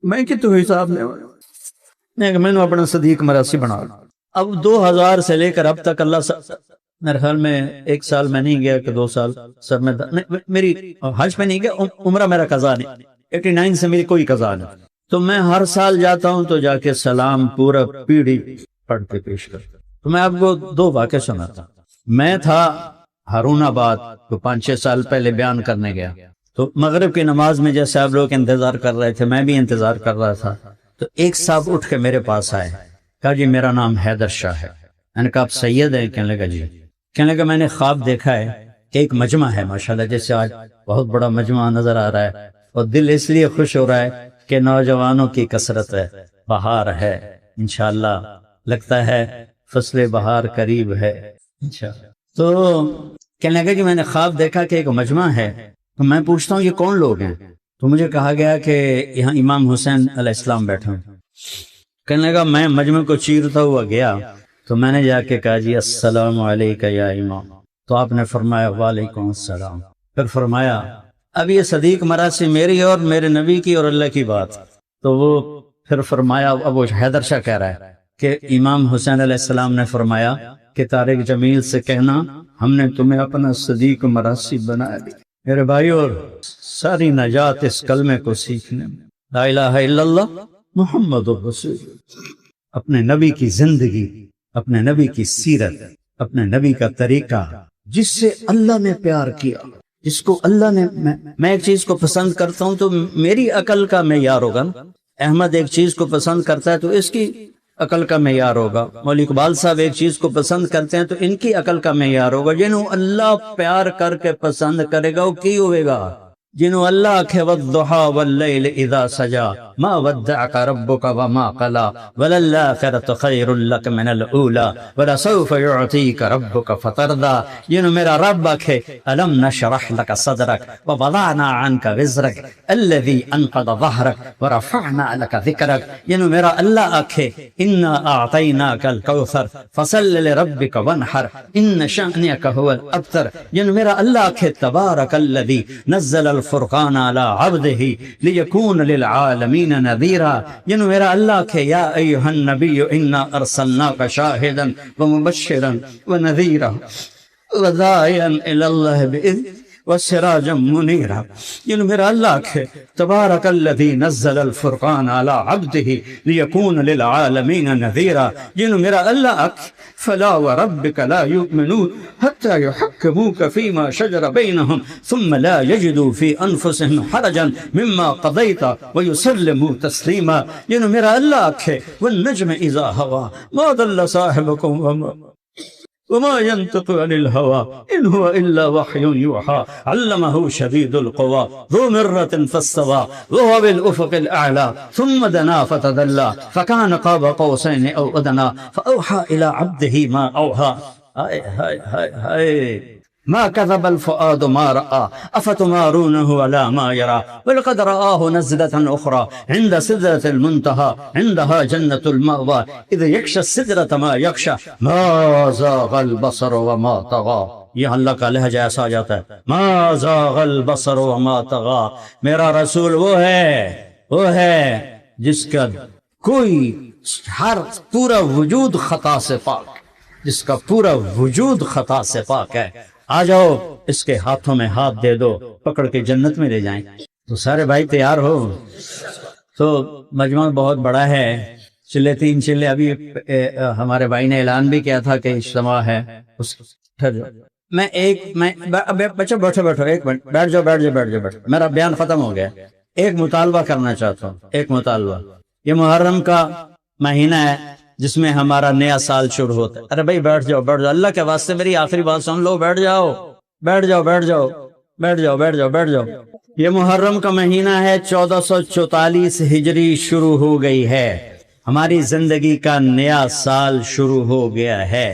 میں کہ تو حساب نہیں میں نے اپنا صدیق مراسی بنا اب 2000 سے لے کر اب تک اللہ میرے خیال میں 1 سال میں نہیں گیا کہ 2 سال سر میں میری حج میں نہیں گیا عمرہ میرا قضا نہیں 89 سے میری کوئی قضا نہیں تو میں ہر سال جاتا ہوں تو جا کے سلام پورا پیڑھی پڑھ کے پیش کرتا تو میں آپ کو 2 واقعہ سناتا میں تھا ہارون آباد تو 5-6 سال پہلے بیان کرنے گیا تو مغرب کی نماز میں جیسے آپ لوگ انتظار کر رہے تھے میں بھی انتظار کر رہا تھا تو ایک صاحب اٹھ کے میرے پاس آئے کہا جی میرا نام حیدر شاہ ہے میں نے کہا آپ سید ہیں کہنے لگا جی کہنے لگا میں نے خواب دیکھا ہے کہ ایک مجمع ہے ماشاءاللہ جیسے آج بہت بڑا مجمع نظر آ رہا ہے اور دل اس لیے خوش ہو رہا ہے کہ نوجوانوں کی کثرت ہے بہار ہے انشاءاللہ لگتا ہے فصل بہار قریب ہے انشاءاللہ تو کہنے لگا کہ میں نے خواب دیکھا کہ ایک مجمع ہے تو میں پوچھتا ہوں یہ کون لوگ ہیں تو مجھے کہا گیا کہ یہاں امام حسین علیہ السلام بیٹھے ہیں کہنے لگا میں مجمع کو چیرتا ہوا گیا تو میں نے جا کے کہا جی السلام علیکہ یا امام تو آپ نے فرمایا وعلیکم السلام پھر فرمایا اب یہ صدیق مراسی میری اور میرے نبی کی اور اللہ کی بات تو وہ پھر فرمایا اب وہ حیدر شاہ کہہ رہا ہے کہ امام حسین علیہ السلام نے فرمایا کہ طارق جمیل سے کہنا ہم نے تمہیں اپنا صدیق مراسی بنا دی میرے بھائی اور ساری نجات اس کلمے کو سیکھنے میں لا الہ الا اللہ محمد رسول اپنے نبی کی زندگی اپنے نبی کی سیرت اپنے نبی کا طریقہ جس سے اللہ نے پیار کیا جس کو اللہ نے میں ایک چیز کو پسند کرتا ہوں تو میری عقل کا معیار ہوگا احمد ایک چیز کو پسند کرتا ہے تو اس کی عقل کا معیار ہوگا مولوی اقبال صاحب ایک چیز کو پسند کرتے ہیں تو ان کی عقل کا معیار ہوگا جنہوں اللہ پیار کر کے پسند کرے گا وہ کی ہوئے گا جنہوں اللہ کے والضحا واللیل اذا سجا ما ودعك ربك وما قلى وللآخرة خير لك من الأولى ولسوف يعطيك ربك فترضى جنہوں میرا رب آکھے ألم نشرح لك صدرك ووضعنا عنك وزرك الذي أنقض ظهرك ورفعنا لك ذكرك جنہوں میرا اللہ آکھے إنا أعطيناك الكوثر فصل لربك وانحر إن شأنك هو الأبتر جنہوں میرا اللہ آکھے تبارك الذي نزل الفرقان على عبده ليكون للعالمين نذيرا جنہوں میرا اللہ کہ یا ایہا النبی انا ارسلناک شاہدا ومبشرا ونذیرا وداعیا الى اللہ بإذن وسراجا منيرا یہ میرا اللہ ہے تبارک الذی نزل الفرقان على عبده ليكون للعالمين نذيرا یہ میرا اللہ فلا وربك لا يؤمنون حتى يحكموك فيما شجر بينهم ثم لا يجدوا في أنفسهم حرجا مما قضيت ويسلموا تسليما یہ میرا اللہ ہے والنجم إذا هوى ما ضل صاحبكم وما ينطق عن الهوى إن هو إلا وحي يوحى علمه شديد القوى ذو مرة فاستوى وهو بالأفق الأعلى ثم دنا فتدلى فكان قاب قوسين أو أدنى فأوحى إلى عبده ما أوحى هاي هاي هاي هاي ما كذب الفؤاد ما رأى أفتمارونه على ما يرى ولقد رآه نزلة أخرى عند سدرة المنتهى عندها جنة المأوى إذ يكشى السدرة ما يكشى ما زاغ البصر وما طغى یہ اللہ کا لہجہ ایسا جاتا ہے ما زاغ البصر وما طغى میرا رسول وہ ہے جس کا کوئی ہر پورا وجود خطا سے پاک جس کا پورا وجود خطا سے پاک ہے آ جاؤ اس کے ہاتھوں میں ہاتھ دے دو پکڑ کے جنت میں لے جائیں تو سارے بھائی تیار ہو تو مجمع بہت بڑا ہے چلے 3 چلے ابھی ہمارے بھائی نے اعلان بھی کیا تھا کہ اجتماع ہے میں بچہ بیٹھو ایک منٹ بیٹھ جاؤ میرا بیان ختم ہو گیا ایک مطالبہ کرنا چاہتا ہوں ایک مطالبہ یہ محرم کا مہینہ ہے جس میں ہمارا نیا سال شروع ہوتا ہے ارے بھائی بیٹھ جاؤ اللہ کے واسطے میری آخری بات سن لو بیٹھ جاؤ یہ محرم کا مہینہ ہے 1444 ہجری شروع ہو گئی ہے ہماری زندگی کا نیا سال شروع ہو گیا ہے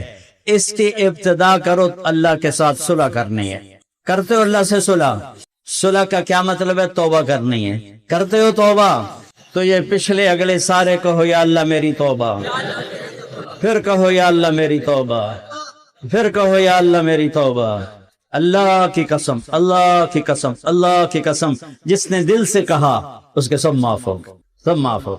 اس کی ابتدا کرو اللہ کے ساتھ صلح کرنی ہے کرتے ہو اللہ سے صلح کا کیا مطلب ہے توبہ کرنی ہے کرتے ہو توبہ تو یہ پچھلے اگلے سارے کہو یا اللہ میری توبہ پھر کہو یا اللہ میری توبہ پھر کہو یا اللہ میری توبہ اللہ کی قسم جس نے دل سے کہا اس کے سب معاف ہو